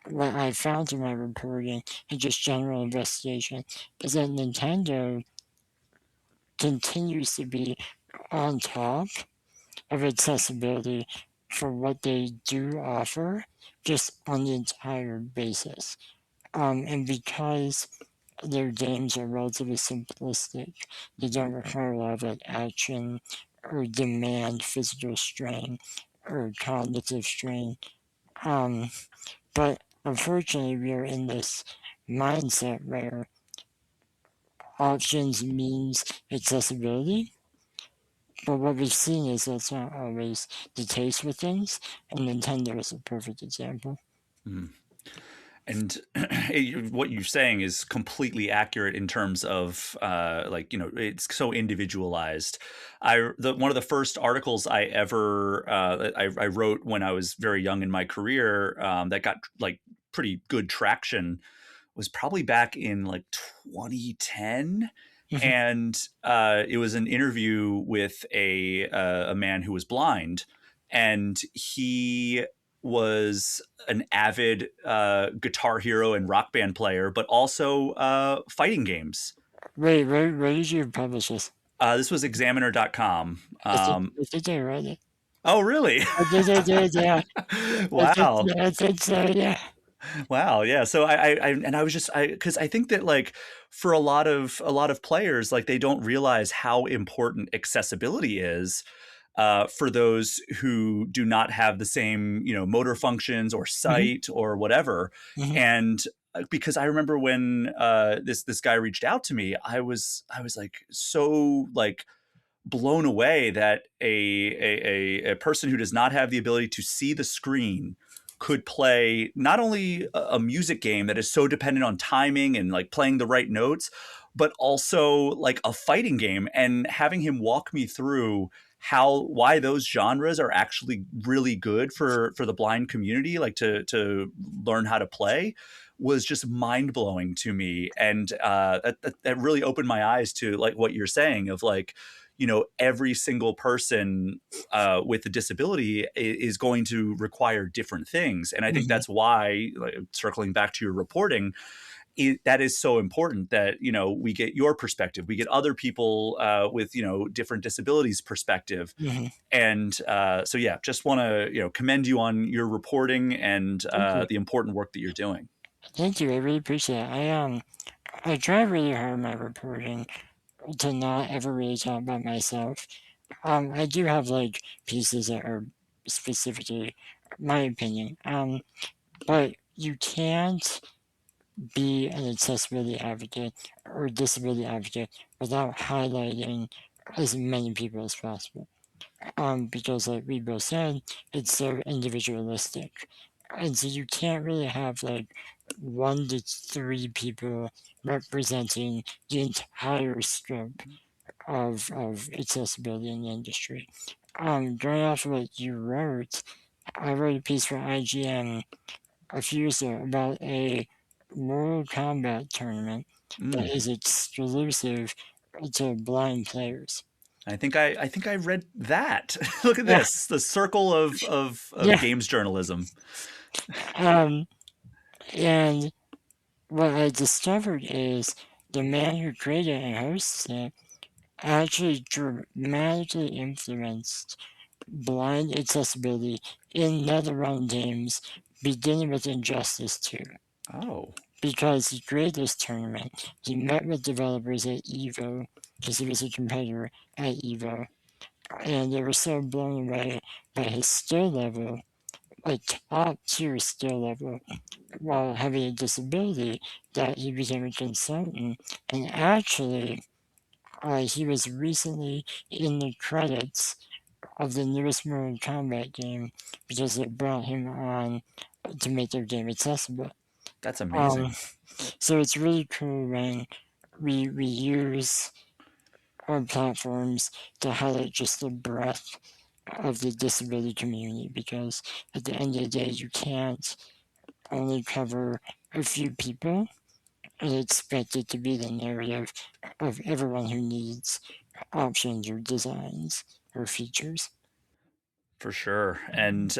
what I found through my reporting and just general investigation is that Nintendo continues to be on top of accessibility for what they do offer, just on the entire basis. And because their games are relatively simplistic, they don't require a lot of like action or demand physical strain or cognitive strain. Um, but unfortunately, we are in this mindset where options means accessibility. But what we've seen is that's not always the case with things, and Nintendo is a perfect example. Mm. And what you're saying is completely accurate in terms of like, you know, it's so individualized. One of the first articles I ever I wrote when I was very young in my career that got like pretty good traction was probably back in like 2010. Mhm. And it was an interview with a man who was blind, and he was an avid Guitar Hero and Rock Band player, but also fighting games. Wait, where did you publish this? This was Examiner.com. I think I read it. Oh, really? I did, yeah. Wow. I think so, yeah. Wow, yeah. So I was just because I think that like for a lot of players, like they don't realize how important accessibility is for those who do not have the same, you know, motor functions or Hmm. sight or whatever. Hmm. And because I remember when this guy reached out to me, I was like so like blown away that a person who does not have the ability to see the screen could play not only a music game that is so dependent on timing and like playing the right notes, but also like a fighting game, and having him walk me through why those genres are actually really good for the blind community, like to learn how to play, was just mind blowing to me, and that really opened my eyes to like what you're saying of like, you know, every single person with a disability is going to require different things, and I think Mhm. that's why, like, circling back to your reporting, that is so important that, you know, we get your perspective, we get other people with, you know, different disabilities perspective, Mhm. and so yeah, just want to, you know, commend you on your reporting and Thank you. the important work that you're doing. Thank you. I really appreciate it. I try really hard in my reporting to not ever really talk about myself. I do have like pieces that are specifically my opinion. But you can't be an accessibility advocate or disability advocate without highlighting as many people as possible. Because like we both said, it's so individualistic. And so you can't really have like 1 to 3 people representing the entire scope of accessibility in the industry. Going off of what you wrote, I wrote a piece for IGN a few years ago about a Mortal Kombat tournament that Mm. is exclusive to blind players. I think I read that. Look at Yeah, this, the circle of yeah. games journalism. Um, and what I discovered is the man who created and hosts it actually dramatically influenced blind accessibility in NetherRealm games, beginning with Injustice 2. Oh, Because he created this tournament, he met with developers at EVO, because he was a competitor at EVO, and they were so blown away by his skill level, like top tier skill level, while having a disability, that he became a consultant. And actually, he was recently in the credits of the newest Mortal Kombat game because it brought him on to make their game accessible. that's Um, amazing. so it's really cool when we use our platforms to highlight just the breadth of the disability community, because at the end of the day, you can't only cover a few people and expect it to be the narrative of everyone who needs options or designs or features. For sure. And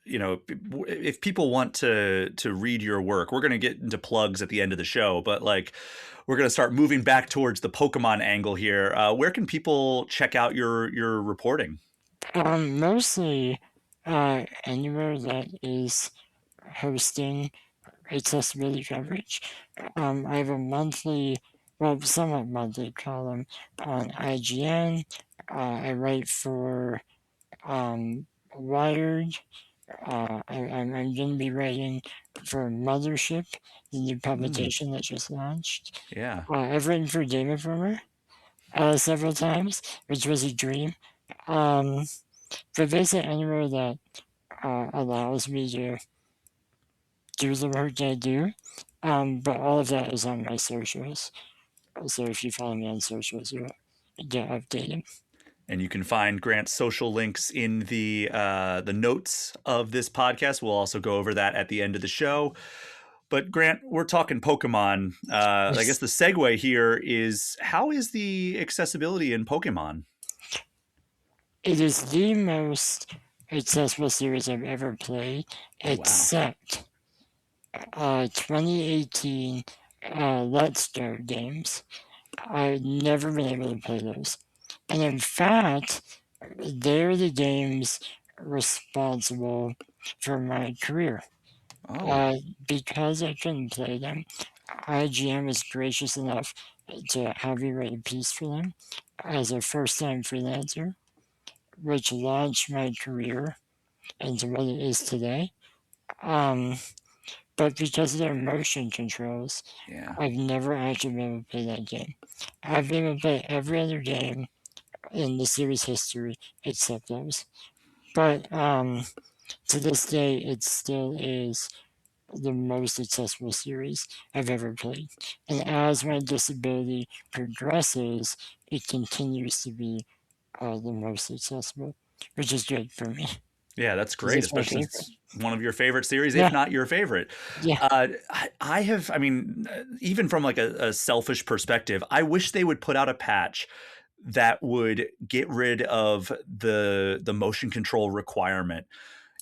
you know, if people want to read your work, we're going to get into plugs at the end of the show, but like we're going to start moving back towards the Pokemon angle here. Where can people check out your reporting? Mostly anywhere that is hosting accessibility coverage. I have a monthly, well, somewhat monthly column on IGN. I write for Wired. I'm going to be writing for Mothership, the new Mm, publication that just launched. yeah, I've written for Game Informer several times, which was a dream. Um, but basically, anywhere that allows me to do the work I do. But all of that is on my socials. So if you follow me on socials, you'll get updated. and you can find Grant's social links in the notes of this podcast. We'll also go over that at the end of the show. But Grant, we're talking Pokemon. I guess Yes. the segue here is, how is the accessibility in Pokemon? It is the most accessible series I've ever played, Oh wow. except 2018 Let's Go games. I've never been able to play those. And in fact, they're the games responsible for my career. Oh, Uh, because I couldn't play them, IGM was gracious enough to have me write a piece for them as a first time freelancer, which launched my career into what it is today. Um, but because of their motion controls, yeah. I've never actually been able to play that game. I've been able to play every other game in the series history except those. But to this day, it still is the most accessible series I've ever played. And as my disability progresses, it continues to be the most accessible, which is good for me. Yeah, that's 'Cause great, it's my especially since favorite. it's one of your favorite series, if Yeah, not your favorite. yeah. I have, I mean, even from like a selfish perspective, I wish they would put out a patch that would get rid of the motion control requirement.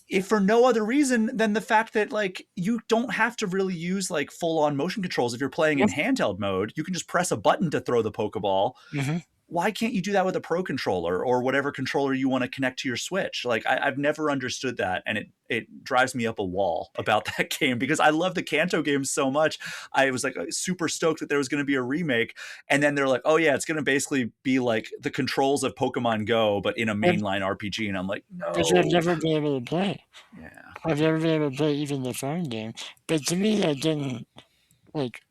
If for no other reason than the fact that like you don't have to really use like full on motion controls if you're playing in Yep. handheld mode. You can just press a button to throw the Pokeball. Hmm. Why can't you do that with a pro controller or whatever controller you want to connect to your Switch? Like I've never understood that, and it drives me up a wall about that game because I love the Kanto games so much. I was like super stoked that there was going to be a remake, and then they're like, oh yeah, it's going to basically be like the controls of Pokemon Go but in a But, mainline RPG, and I'm like, but I've no. never been able to play. Yeah, I've never been able to play even the phone game. But to me, like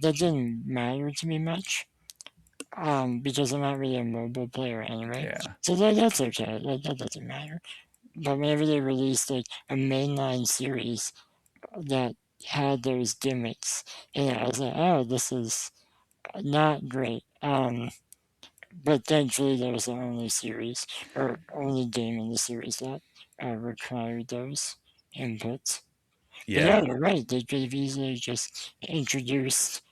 that didn't matter to me much. Because I'm not really a mobile player anyway. yeah, So that's okay. That doesn't matter. But whenever they released like a mainline series that had those gimmicks, and I was like, oh, this is not great. But thankfully, that was the only series or only game in the series that required those inputs. But yeah, yeah. you're right. They could have easily just introduced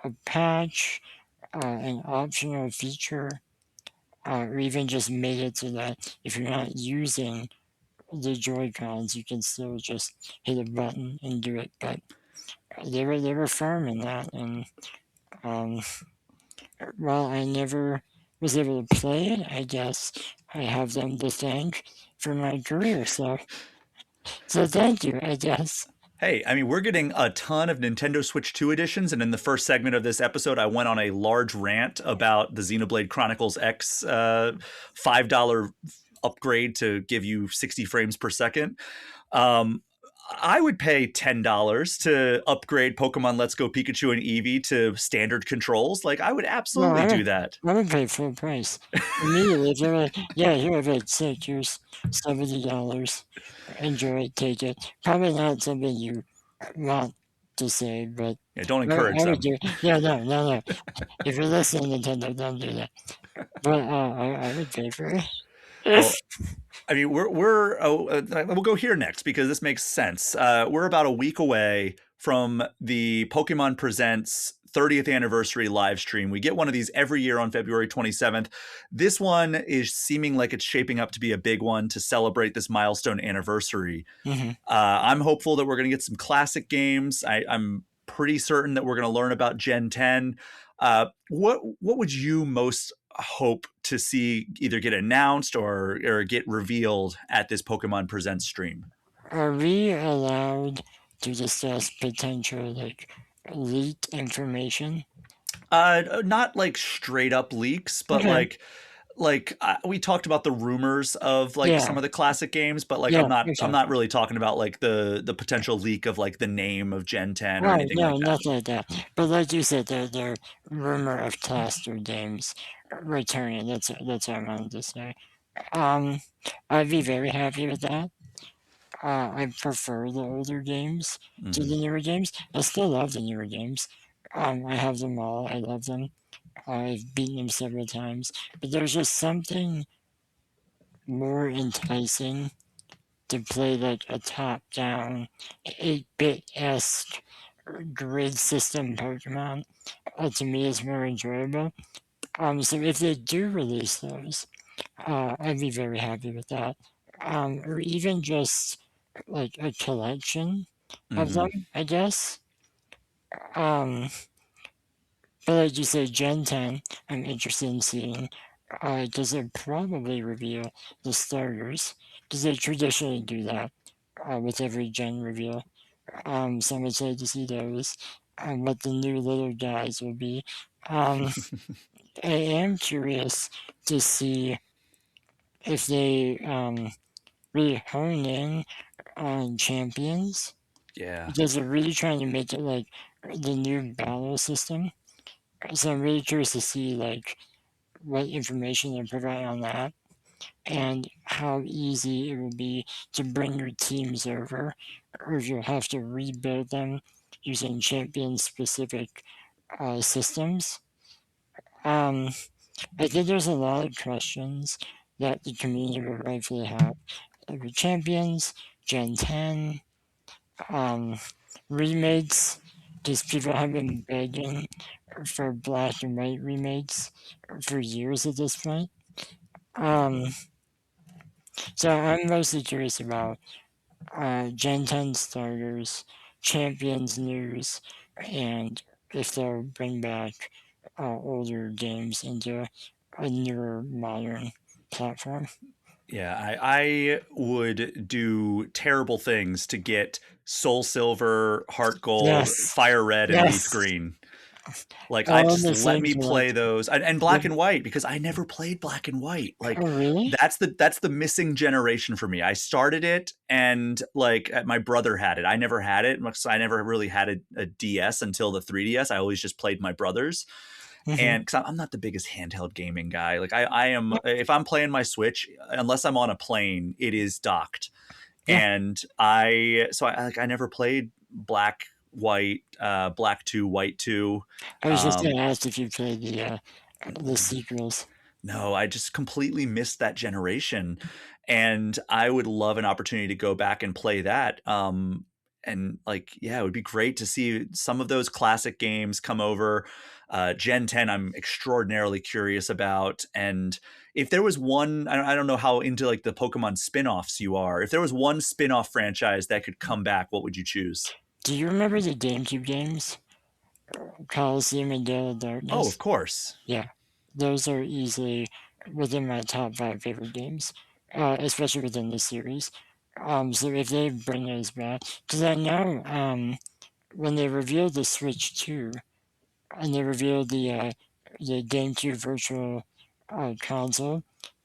a patch, an optional feature, or even just made it so that if you're not using the Joy Cons, you can still just hit a button and do it. But they were firm in that, and um, while I never was able to play it, I guess I have them to thank for my career. So thank you, I guess. Hey, I mean, we're getting a ton of Nintendo Switch 2 editions, and in the first segment of this episode, I went on a large rant about the Xenoblade Chronicles X $5 upgrade to give you 60 frames per second. Um, I would pay $10 to upgrade Pokemon Let's Go Pikachu and Eevee to standard controls. Like, I would No, absolutely do that. I would pay full price immediately. If they're like, yeah, here have it, sick, here's $70. Enjoy it, take it. Probably not something you want to say, but Yeah, don't I encourage would them. do. Yeah, no. If you're listening, Nintendo, don't do that. But I would pay for it. Well, I mean, we'll go here next because this makes sense. We're about a week away from the Pokemon Presents 30th anniversary live stream. We get one of these every year on February 27th. This one is seeming like it's shaping up to be a big one to celebrate this milestone anniversary. Hmm. I'm hopeful that we're going to get some classic games. I'm pretty certain that we're going to learn about Gen 10. What would you most hope to see either get announced or get revealed at this Pokemon Presents stream? Are we allowed to discuss potential like leaked information? Not like straight up leaks, but Okay. we talked about the rumors of like Yeah. some of the classic games, but like Yeah. I'm Okay. not really talking about like the potential leak of like the name of Gen 10 or Right. anything No, like that. nothing like that. But like you said, the rumor of Taster games returning. That's what I wanted to say. Um, I'd be very happy with that. I prefer the older games to Hmm. the newer games. I still love the newer games. I have them all. I love them. I've beaten them several times. But there's just something more enticing to play like a top-down 8-bit-esque grid system Pokemon. To me, is more enjoyable. So if they do release those, I'd be very happy with that. Or even just like a collection of them, Hmm. I guess. Um, but like you say, Gen 10, I'm interested in seeing. Does it probably reveal the starters? Because they traditionally do that with every gen reveal. So I'm excited to see those. What the new little guys will be. Um, I am curious to see if they really hone in on champions Yeah. because they're really trying to make it like the new battle system. So I'm really curious to see like what information they're providing on that. and how easy it will be to bring your teams over, or if you have to rebuild them using champion-specific systems. Um, I think there's a lot of questions that the community will rightfully have over champions, Gen 10, um, remakes, because people have been begging for black and white remakes for years at this point. Um, so I'm mostly curious about Gen 10 starters, champions news, and if they'll bring back older games into a newer modern platform. Yeah, I would do terrible things to get Soul Silver, Heart Gold, Yes, Fire Red, and Leaf yes, Green. Like, I all just the let things me you like. play those, and Yeah. Black and White, because I never played Black and White. Like, Oh, really? that's the missing generation for me. I started it, and like my brother had it. I never had it because I never really had a DS until the 3DS. I always just played my brother's. Hmm. And because I'm not the biggest handheld gaming guy, like I am, if I'm playing my Switch, unless I'm on a plane, it is docked. Yeah, And I never played Black, White, Black 2, White 2. I was just Um, gonna ask if you played the sequels. no, I just completely missed that generation, and I would love an opportunity to go back and play that. And like, yeah, it would be great to see some of those classic games come over. Gen 10, I'm extraordinarily curious about. And if there was one, I don't know how into like the Pokemon spin-offs you are. If there was one spin-off franchise that could come back, what would you choose? Do you remember the GameCube games? Coliseum and Gale of Oh, of Darkness? course. Yeah, those are easily within my top five favorite games, especially within the series. So if they bring those back, because I know when they revealed the Switch 2 and they revealed the GameCube Virtual Console,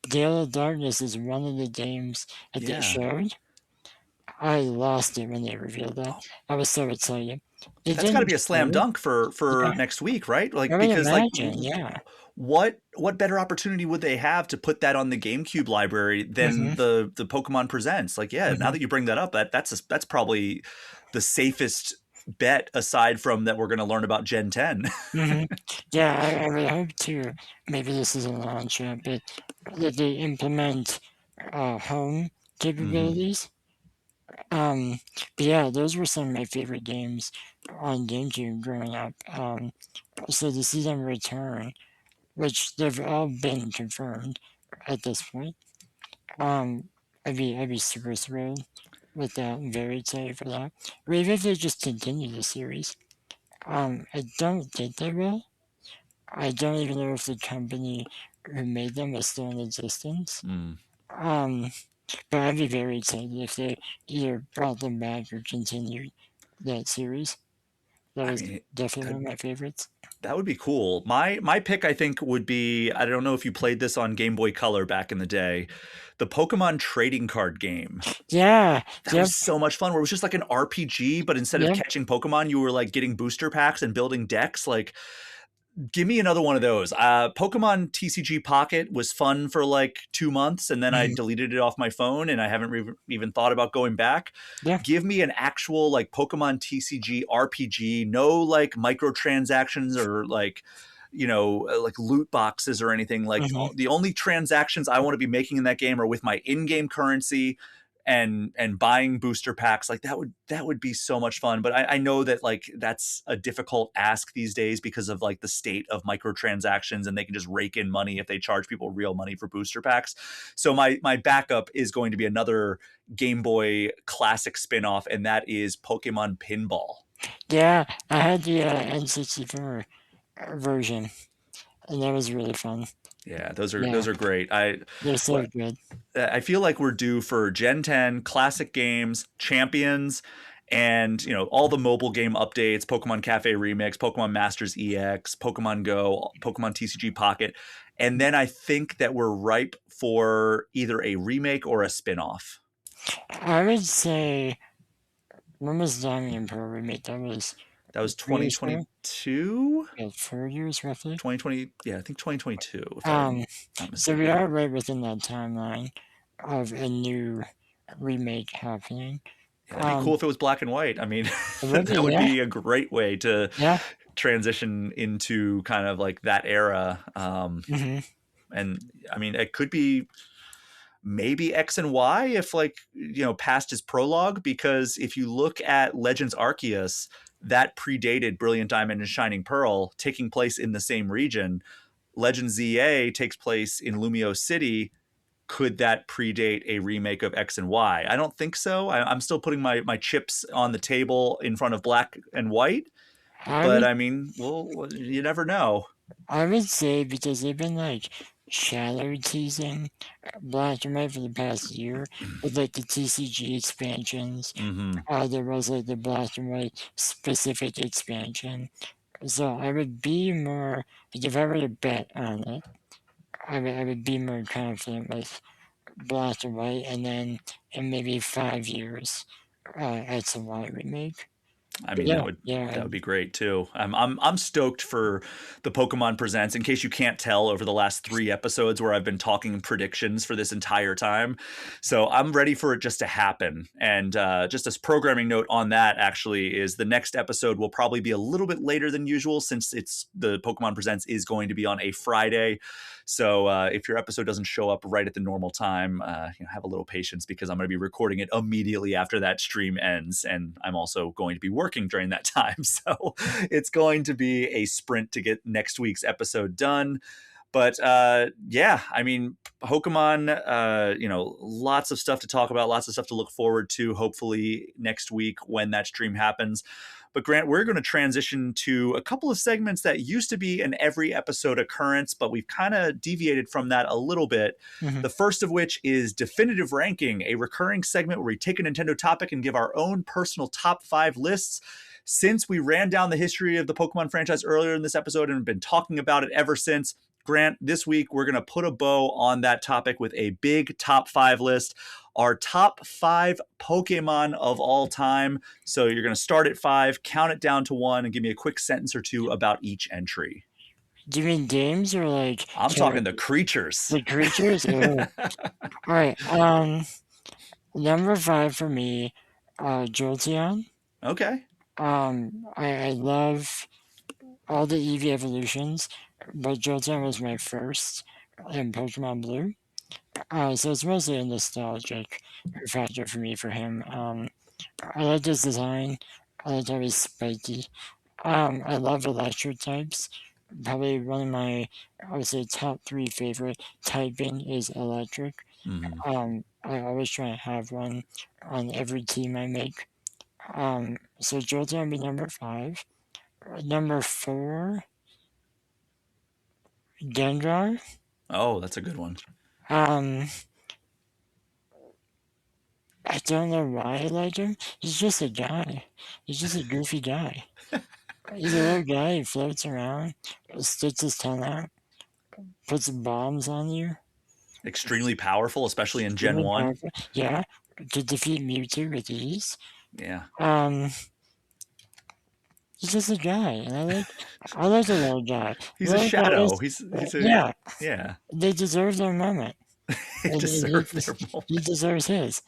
Gale of Darkness is one of the games that they Yeah. showed. I lost it when they revealed that. Oh, I was so excited. It that's got to didn't be a slam show. dunk for Yeah, next week, right? I Like, would because like imagine. Yeah. what better opportunity would they have to put that on the GameCube library than Hmm. the Pokemon Presents? Like, yeah, now Hmm. that you bring that up, that's probably the safest bet aside from that we're going to learn about Gen 10. Hmm. Yeah, I would hope to. Maybe this is a launch yet, but that they implement home Hmm. capabilities. Um, but yeah, those were some of my favorite games on GameCube growing up. So to see them return, which they've all been confirmed at this point, um, I'd be super thrilled with that. I'm very excited for that. Or even if they just continue the series. I don't think they will. I don't even know if the company who made them is still in existence. Mm. Um, but I'd be very excited if they either brought them back or continued that series. That I was mean, definitely that one of my favorites. that would be cool. My pick, I think, would be, I don't know if you played this on Game Boy Color back in the day, the Pokemon trading card game. Yeah, That yep, was so much fun, where it was just like an RPG, but instead of yep. catching Pokemon, you were like getting booster packs and building decks. Like, give me another one of those. Pokemon TCG Pocket was fun for like 2 months, and then I Mhm. deleted it off my phone, and I haven't even thought about going back. Yeah. Give me an actual like Pokemon TCG RPG, no like microtransactions or like, like loot boxes or anything. Like, Hmm. the only transactions I want to be making in that game are with my in-game currency and buying booster packs. Like, that would be so much fun. But I know that like that's a difficult ask these days because of like the state of microtransactions, and they can just rake in money if they charge people real money for booster packs. So my backup is going to be another Game Boy classic spin-off, and that is Pokemon Pinball. Yeah, I had the N64 version, and that was really fun. Yeah, those are Yeah, those are great. I they're so what good. I feel like we're due for Gen 10 classic games, champions, and all the mobile game updates, Pokemon Cafe Remix, Pokemon Masters EX, Pokemon Go, Pokemon TCG Pocket. And then I think that we're ripe for either a remake or a spin-off. I would say when was Diamond and Pearl remake? That was That was 3 years ago? 2022? Yeah, 4 years roughly. 2020, yeah, I think 2022, if I'm Um, not so we mistaken. are right within that timeline of a new remake happening. Yeah, that'd be cool Um, if it was black and white. I mean, it would be, that would yeah, be a great way to yeah. transition into kind of like that era. Hmm. And I mean, it could be maybe X and Y if like past his prologue, because if you look at Legends Arceus, that predated Brilliant Diamond and Shining Pearl, taking place in the same region. Legends ZA takes place in Lumio City. Could that predate a remake of X and Y? I don't think so. I'm still putting my chips on the table in front of black and white, I but would I mean, well, you never know. I would say because they've been like shadow teasing Black and White for the past year with like the TCG expansions. Mm-hmm. There was like the Black and White specific expansion. So I would be more like if I were to bet on it, I would be more confident with Black and White, and then in maybe 5 years, X and Y remake. I But mean, yeah, that would yeah, that would be great too. I'm stoked for the Pokemon Presents. In case you can't tell, over the last 3 episodes where I've been talking predictions for this entire time, so I'm ready for it just to happen. And just as programming note on that, actually, is the next episode will probably be a little bit later than usual since it's the Pokemon Presents is going to be on a Friday. So if your episode doesn't show up right at the normal time, have a little patience because I'm going to be recording it immediately after that stream ends, and I'm also going to be working during that time. So it's going to be a sprint to get next week's episode done. But yeah, I mean, Pokemon, lots of stuff to talk about, lots of stuff to look forward to, hopefully next week when that stream happens. But Grant, we're going to transition to a couple of segments that used to be an every episode occurrence, but we've kind of deviated from that a little bit. hmm The first of which is Definitive Ranking, a recurring segment where we take a Nintendo topic and give our own personal top 5 lists. Since we ran down the history of the Pokemon franchise earlier in this episode and have been talking about it ever since, Grant, this week we're going to put a bow on that topic with a big top 5 list. Our top 5 Pokemon of all time. So you're going to start at 5, count it down to 1, and give me a quick sentence or two about each entry. Do you mean games or like I'm talking the creatures. the creatures? All right. Number 5 for me, Jolteon. Okay. I love all the Eevee evolutions, but Jolteon was my first in Pokemon Blue. So it's mostly a nostalgic factor for me for him. I like his design. I like how he's spiky. I love electric types. Probably one of my, I would say, top 3 favorite typing is electric. Mm-hmm. I always try to have one on every team I make. So Jolteon would be number 5. Number 4, Gendrar. Oh, that's a good one. Um, I don't know why I like him. He's just a guy. He's just a goofy guy. He's a little guy. He floats around, sticks his tongue out, puts bombs on you. Extremely powerful, especially in Gen Extremely 1. powerful. Yeah, to defeat Mewtwo with ease. Yeah. He's just a guy, and I like a little guy. He's a Little shadow. guys, He's a yeah, yeah. they deserve their moment, They and deserve their he moment. deserves his.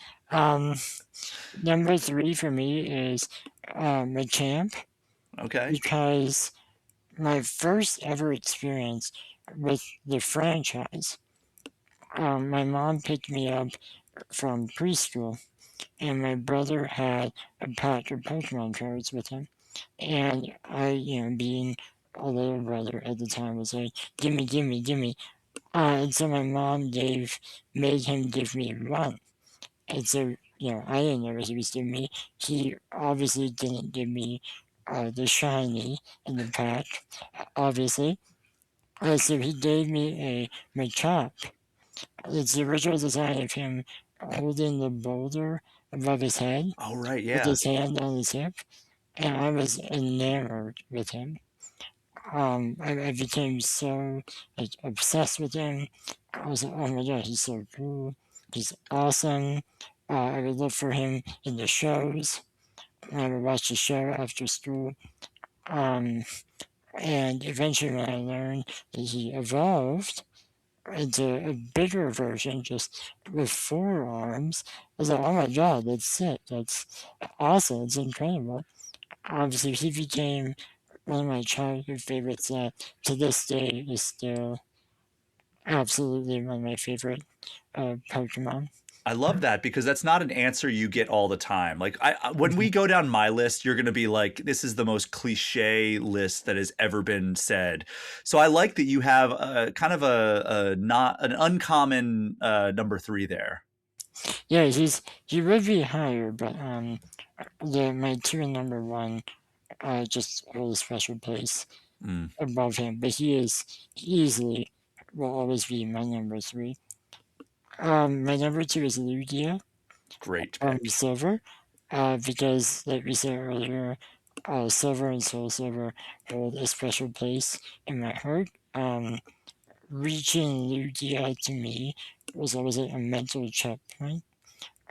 Number 3 for me is Machamp, Okay. because my first ever experience with the franchise, my mom picked me up from preschool, and my brother had a pack of Pokemon cards with him. And I, being a little brother at the time, was like, gimme, gimme, gimme. And so my mom made him give me one. And so, I didn't know what he was giving me. He obviously didn't give me the shiny in the pack, obviously. So he gave me a Machop. It's the original design of him holding the boulder above his head Oh, right. with Yeah. his hand on his hip. And I was enamored with him. I became so like obsessed with him. I was like, oh my god, he's so cool. He's awesome. I would look for him in the shows. I would watch the show after school. Um, and eventually, when I learned that he evolved into a bigger version, just with 4 arms, I was like, oh my god, that's sick. That's awesome. It's incredible. Obviously, he became one of my childhood favorites that to this day is still absolutely one of my favorite Pokemon. I love that because that's not an answer you get all the time. Like when we go down my list, you're going to be like, this is the most cliche list that has ever been said. So I like that you have a kind of a not an uncommon number 3 there. Yeah, he would be higher, but my 2 and number 1 just hold a special place above him. But he is easily will always be my number 3. My number 2 is Lugia. Great pick. Silver, because like we said earlier, Silver and Soul Silver hold a special place in my heart. Reaching Lugia to me was always a mental checkpoint,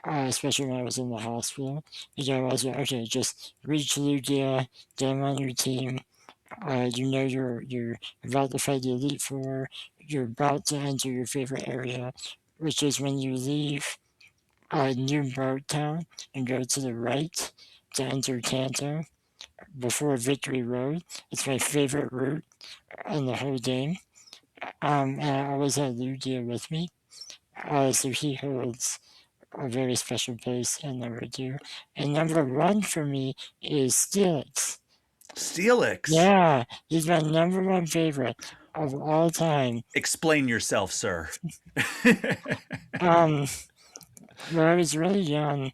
especially when I was in the hospital. Because I was like, okay, just reach Lugia, get him on your team. You know you're about to fight the Elite Four. You're about to enter your favorite area, which is when you leave New Boat Town and go to the right to enter Kanto before Victory Road. It's my favorite route in the whole game. And I always had Lugia with me. So he holds a very special place in number 2. And number 1 for me is Steelix. Steelix. Yeah, he's my number 1 favorite of all time. Explain yourself, sir. When I was really young,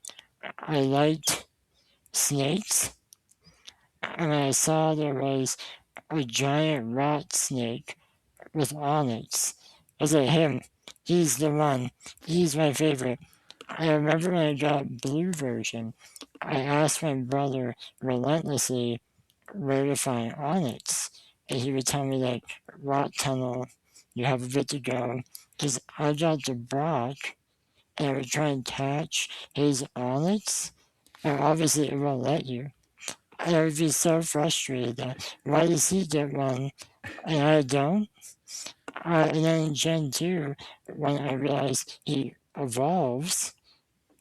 I liked snakes. And I saw there was a giant rat snake with onyx. I was like, him, he's the one. He's my favorite. I remember when I got blue version, I asked my brother relentlessly where to find onyx. And he would tell me like, Rot Tunnel, you have a bit to go. Because I got to Brock and I would try and catch his onyx. And obviously it won't let you. And I would be so frustrated that why does he get one and I don't? And then in Gen 2, when I realized he evolves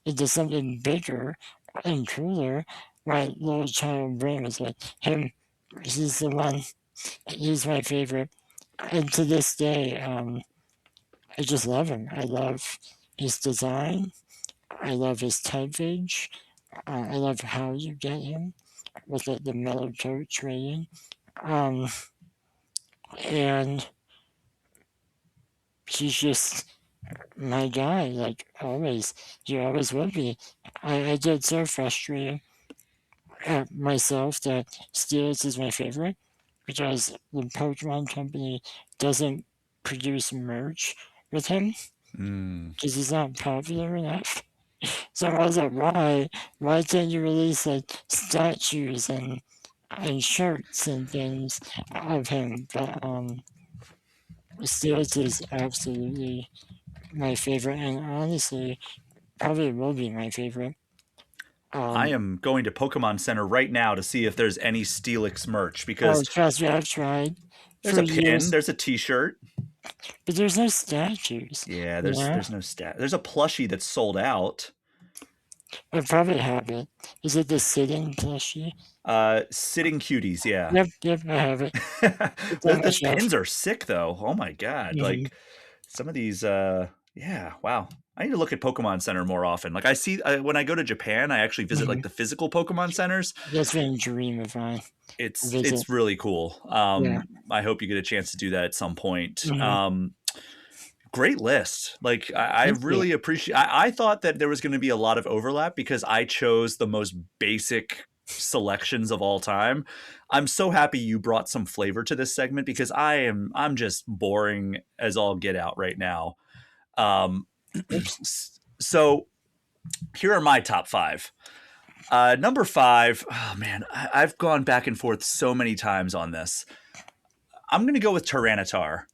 into something bigger and cooler, my little child brain was like, him, he's the one, he's my favorite. And to this day, I just love him. I love his design, I love his typage, I love how you get him with the metal coat trading. And he's just my guy, like always. He always will be. I get so frustrated at myself that Steelix is my favorite because the Pokemon Company doesn't produce merch with him because he's not popular enough. So I was like, why? Why can't you release like statues and shirts and things of him? But Steelix is absolutely my favorite, and honestly, probably will be my favorite. I am going to Pokemon Center right now to see if there's any Steelix merch Oh, because trust me, I've tried there's for a pin, years, there's a T-shirt. but there's no statues. Yeah, You know, there's no stat. There's a plushie that's sold out. I probably have it. Is it the sitting plushie? Sitting cuties, yeah. Yep, I have it. It's on my Those shelf. pins are sick though. Oh my god. Mhm. Like some of these yeah, wow. I need to look at Pokemon Center more often. Like I see when I go to Japan, I actually visit like the physical Pokemon centers. That's been a dream of mine. Visit. It's really cool. Yeah. I hope you get a chance to do that at some point. Mhm. Great list. Like I Thank you. really appreciate. I thought that there was going to be a lot of overlap because I chose the most basic selections of all time. I'm so happy you brought some flavor to this segment because I'm just boring as all get out right now. So here are my top 5. Number 5. Oh man, I've gone back and forth so many times on this. I'm going to go with Tyranitar.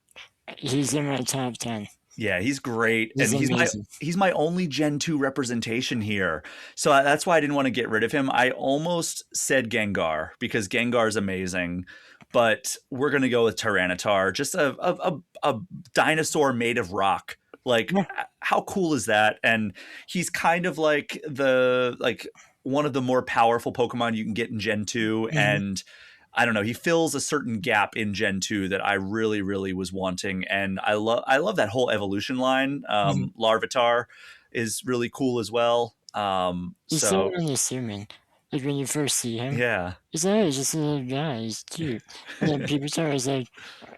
He's in my top 10. Yeah, he's great, He's and amazing. he's my only Gen 2 representation here. So that's why I didn't want to get rid of him. I almost said Gengar because Gengar is amazing, but we're gonna go with Tyranitar, just a dinosaur made of rock. Like, Yeah. how cool is that? And he's kind of like one of the more powerful Pokemon you can get in Gen 2, Mhm. and I don't know. He fills a certain gap in Gen 2 that I really, really was wanting. And I love that whole evolution line. Mhm. Larvitar is really cool as well. He's so So unassuming. Like when you first see him, yeah. he's like, oh, he's just a little guy. He's cute. And then people start is like,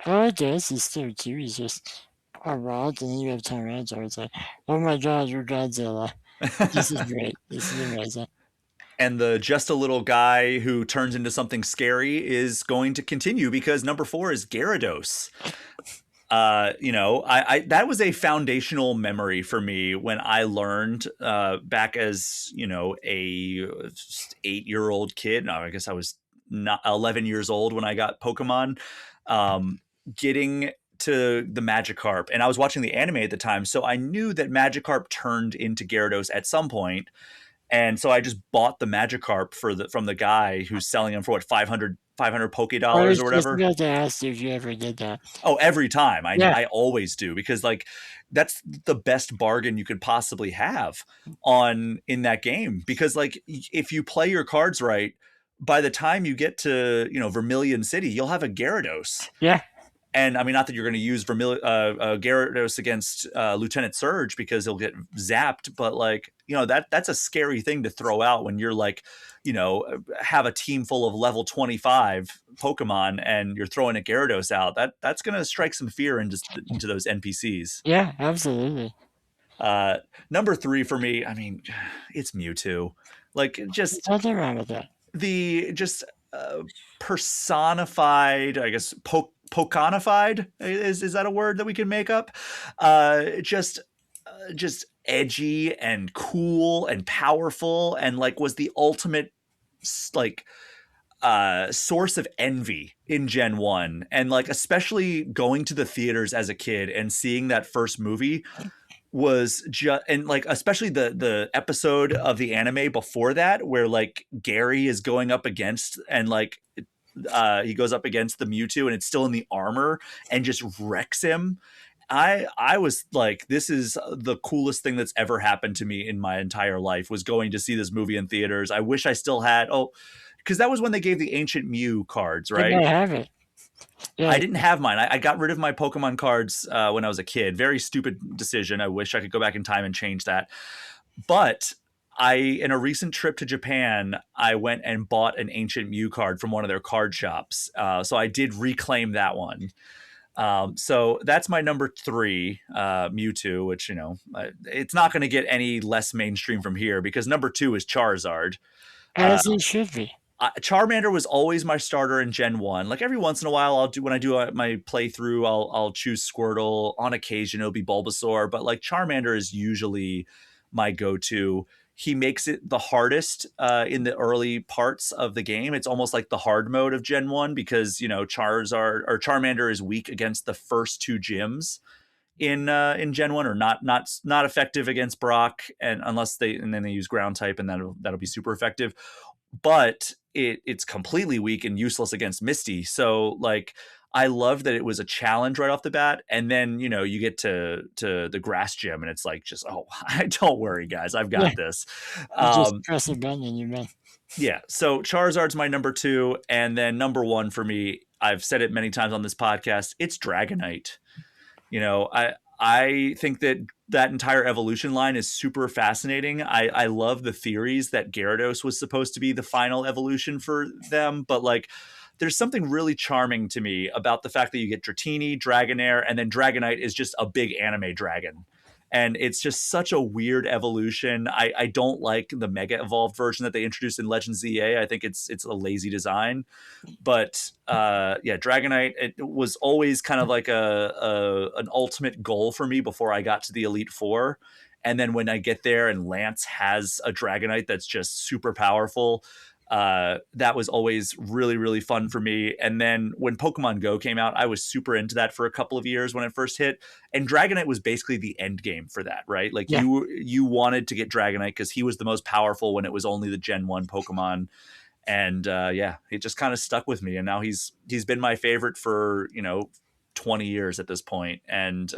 oh, I guess he's still cute. He's just a rod. And then you have Tyranitar. It's like, oh my God, you're Godzilla. This is great. This is amazing. And the just a little guy who turns into something scary is going to continue because number 4 is Gyarados. I that was a foundational memory for me when I learned back as a 8-year-old kid. No, I guess I was not 11 years old when I got Pokemon. Um, Getting to the Magikarp, and I was watching the anime at the time, so I knew that Magikarp turned into Gyarados at some point, and so I just bought the Magikarp from the guy who's selling them for what 500 Poke I dollars was or just whatever. about to ask you if you ever did that. Oh, every time. Yeah, I always do because like that's the best bargain you could possibly have on in that game because like if you play your cards right, by the time you get to, Vermilion City, you'll have a Gyarados. yeah, And I mean, not that you're going to use Gyarados against Lieutenant Surge because he'll get zapped, but like that's a scary thing to throw out when you're like, have a team full of level 25 Pokemon and you're throwing a Gyarados out. That's going to strike some fear into those NPCs. yeah, absolutely. Uh, Number 3 for me, I mean, it's Mewtwo. Like There's just nothing wrong with that. the just personified, I guess, pokonified is that a word that we can make up? Just edgy and cool and powerful, and like was the ultimate like source of envy in Gen 1, and like especially going to the theaters as a kid and seeing that first movie was just, and like especially the episode of the anime before that where like Gary is going up against and like he goes up against the Mewtwo and it's still in the armor and just wrecks him. I was like, this is the coolest thing that's ever happened to me in my entire life, was going to see this movie in theaters. I wish I still had, because that was when they gave the Ancient Mew cards, I right? gotta have it. Yeah, I didn't have mine. I got rid of my Pokemon cards when I was a kid. Very stupid decision. I wish I could go back in time and change that. But in a recent trip to Japan, I went and bought an Ancient Mew card from one of their card shops. So I did reclaim that one. So that's my number 3, Mewtwo, which, it's not going to get any less mainstream from here because number 2 is Charizard. Uh, as it should be. Charmander was always my starter in Gen 1. Like every once in a while, when I do my playthrough, I'll choose Squirtle. On occasion, it'll be Bulbasaur, but like Charmander is usually my go-to. He makes it the hardest in the early parts of the game. It's almost like the hard mode of Gen 1 because, Charmander is weak against the first 2 gyms in Gen 1, or not effective against Brock, and then they use ground type, and that'll be super effective, but it's completely weak and useless against Misty. So like I love that it was a challenge right off the bat, and then you get to the grass gym and it's like just, oh, don't worry guys, I've Yeah, got this. you just um press a button and you're in. yeah, so Charizard's my number 2, and then number 1 for me, I've said it many times on this podcast, it's Dragonite. I think that entire evolution line is super fascinating. I love the theories that Gyarados was supposed to be the final evolution for them, but like there's something really charming to me about the fact that you get Dratini, Dragonair, and then Dragonite is just a big anime dragon. And it's just such a weird evolution. I don't like the mega evolved version that they introduced in Legends ZA. I think it's a lazy design. But yeah, Dragonite, it was always kind of like an ultimate goal for me before I got to the Elite Four. And then when I get there and Lance has a Dragonite that's just super powerful, That was always really, really fun for me. And then when Pokemon Go came out, I was super into that for a couple of years when it first hit. And Dragonite was basically the end game for that, right? Like Yeah. you wanted to get Dragonite because he was the most powerful when it was only the Gen 1 Pokemon. And yeah, it just kind of stuck with me. And now he's been my favorite for, 20 years at this point. And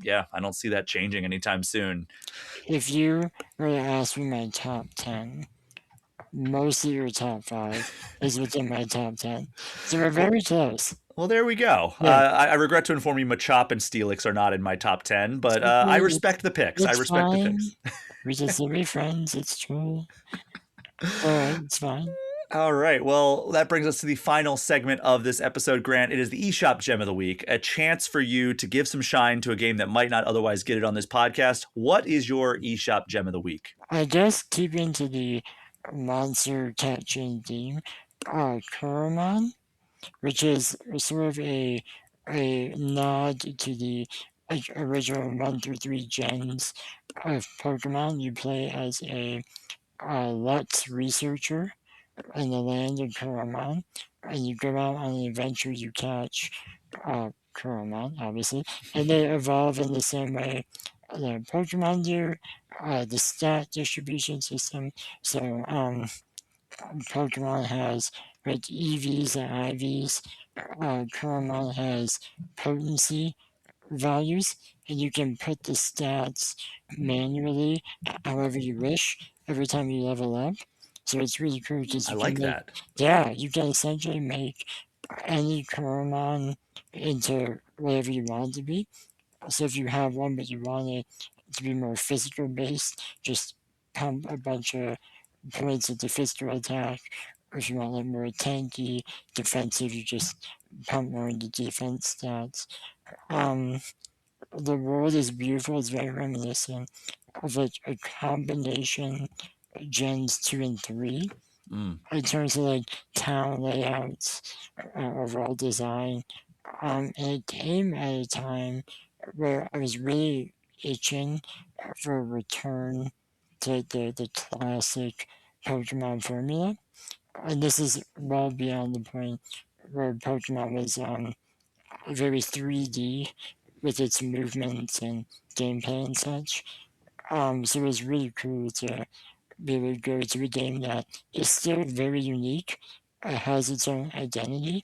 yeah, I don't see that changing anytime soon. If you were to ask me my top 10, most of your top 5 is within my top 10. So we're very close. Well, there we go. Yeah. I regret to inform you, Machop and Steelix are not in my top 10, but I respect the picks. I It's respect the fine. picks. We can still be friends. It's true. Alright, it's fine. All right. Well, that brings us to the final segment of this episode, Grant. It is the eShop Gem of the Week, a chance for you to give some shine to a game that might not otherwise get it on this podcast. What is your eShop Gem of the Week? I guess keeping to the monster catching theme, Coromon, which is sort of a nod to the original 1 through 3 gens of Pokemon. You play as a Lux researcher in the land of Coromon, and you go out on an adventure. You catch Coromon, obviously, and they evolve in the same way that Pokemon do. The stat distribution system. So Pokemon has like EVs and IVs. Coromon has potency values, and you can put the stats manually however you wish every time you level up. So it's really cool because I you like can make, that. yeah, you can essentially make any Coromon into whatever you want it to be. So if you have one but you want it to be more physical based, just pump a bunch of points into physical attack. Or if you want like more tanky, defensive, you just pump more into defense stats. The world is beautiful. It's very reminiscent of like a combination gens 2 and 3 in terms of like town layouts, overall design. And it came at a time where I was really itching for a return to the classic Pokemon formula. And this is well beyond the point where Pokemon was very 3D with its movements and gameplay and such. So it was really cool to be able to go to a game that is still very unique, has its own identity,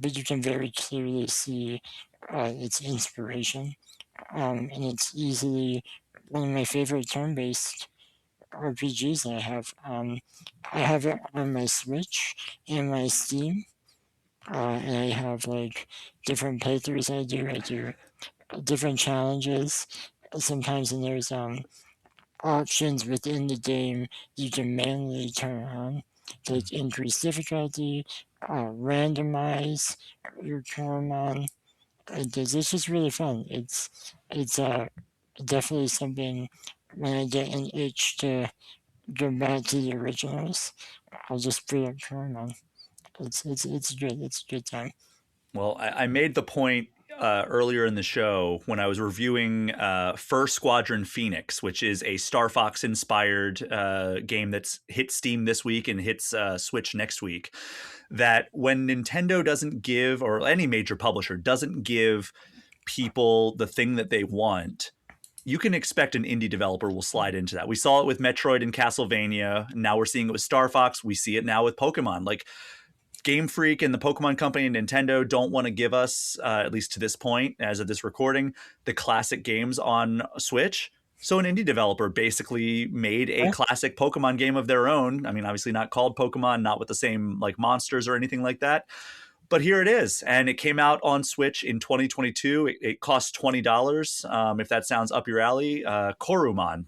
but you can very clearly see its inspiration. And it's easily one of my favorite turn-based RPGs that I have. I have it on my Switch and my Steam, and I have like different playthroughs I do. I do different challenges. Sometimes and there's options within the game you can manually turn on, like increase difficulty, randomize your Coromon. It's just really fun. It's definitely something when I get an itch to go back to the originals, I'll just put up Coromon. It's good. It's a good time. Well, I made the point earlier in the show when I was reviewing Fur Squadron Phoenix, which is a Star Fox inspired game that's hit Steam this week and hits Switch next week, that when Nintendo doesn't give, or any major publisher doesn't give people the thing that they want, you can expect an indie developer will slide into that. We saw it with Metroid and Castlevania. Now we're seeing it with Star Fox. We see it now with Pokemon. Like, Game Freak and the Pokemon Company and Nintendo don't want to give us, at least to this point, as of this recording, the classic games on Switch. So an indie developer basically made a classic Pokemon game of their own. I mean, obviously not called Pokemon, not with the same like monsters or anything like that. But here it is. And it came out on Switch in 2022. It costs $20. If that sounds up your alley, Coromon,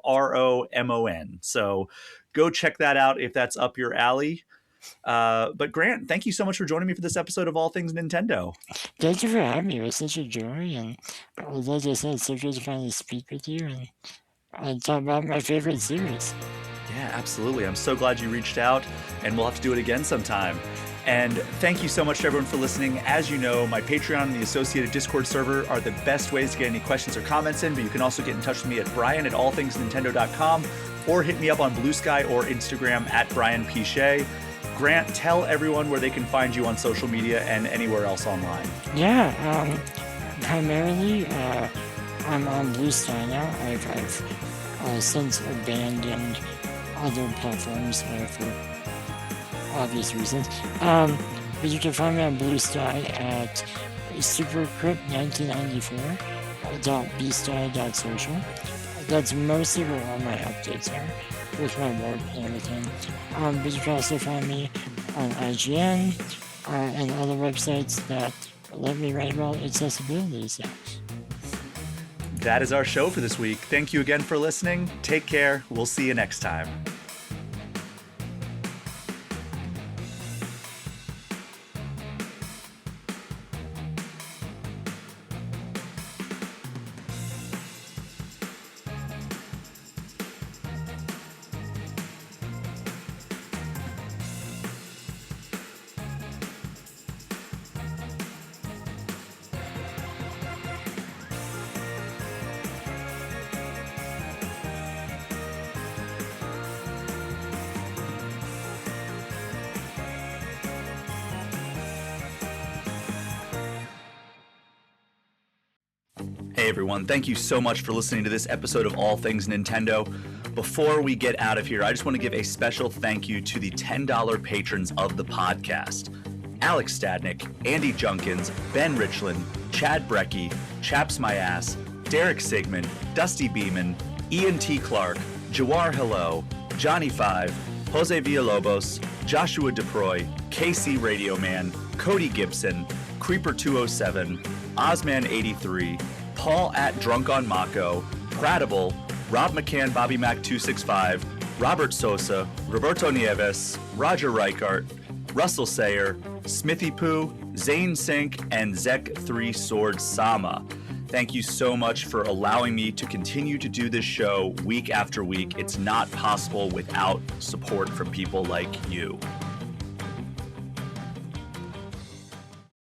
Coromon. So go check that out if that's up your alley. But Grant, thank you so much for joining me for this episode of All Things Nintendo. Thank you for having me. It was such a joy, and like I said, it's so good to finally speak with you and talk about my favorite series. Yeah, absolutely. I'm so glad you reached out, and we'll have to do it again sometime. And thank you so much to everyone for listening. As you know, my Patreon and the associated Discord server are the best ways to get any questions or comments in, but you can also get in touch with me at brian@allthingsnintendo.com or hit me up on Blue Sky or Instagram at Brian P. Shea. Grant, tell everyone where they can find you on social media and anywhere else online. Yeah, primarily I'm on Blue Sky now. I've since abandoned other platforms for obvious reasons. But you can find me on Blue Sky at supercrypt1994.bsky.social. That's mostly where all my updates are with my work and everything. But you can also find me on IGN and other websites that let me write about accessibility stuff. That is our show for this week. Thank you again for listening. Take care. We'll see you next time. Hey everyone, thank you so much for listening to this episode of All Things Nintendo. Before we get out of here, I just want to give a special thank you to the $10 patrons of the podcast. Alex Stadnick, Andy Junkins, Ben Richland, Chad Brecky, Chaps My Ass, Derek Sigmund, Dusty Beeman, Ian T. Clark, Jawar Hello, Johnny Five, Jose Villalobos, Joshua DeProy, KC Radio Man, Cody Gibson, Creeper207, Ozman83, Paul at Drunk on Mako, Pratable, Rob McCann, Bobby Mac 265, Robert Sosa, Roberto Nieves, Roger Reichart, Russell Sayer, Smithy Poo, Zane Sink, and Zek 3 Sword Sama. Thank you so much for allowing me to continue to do this show week after week. It's not possible without support from people like you.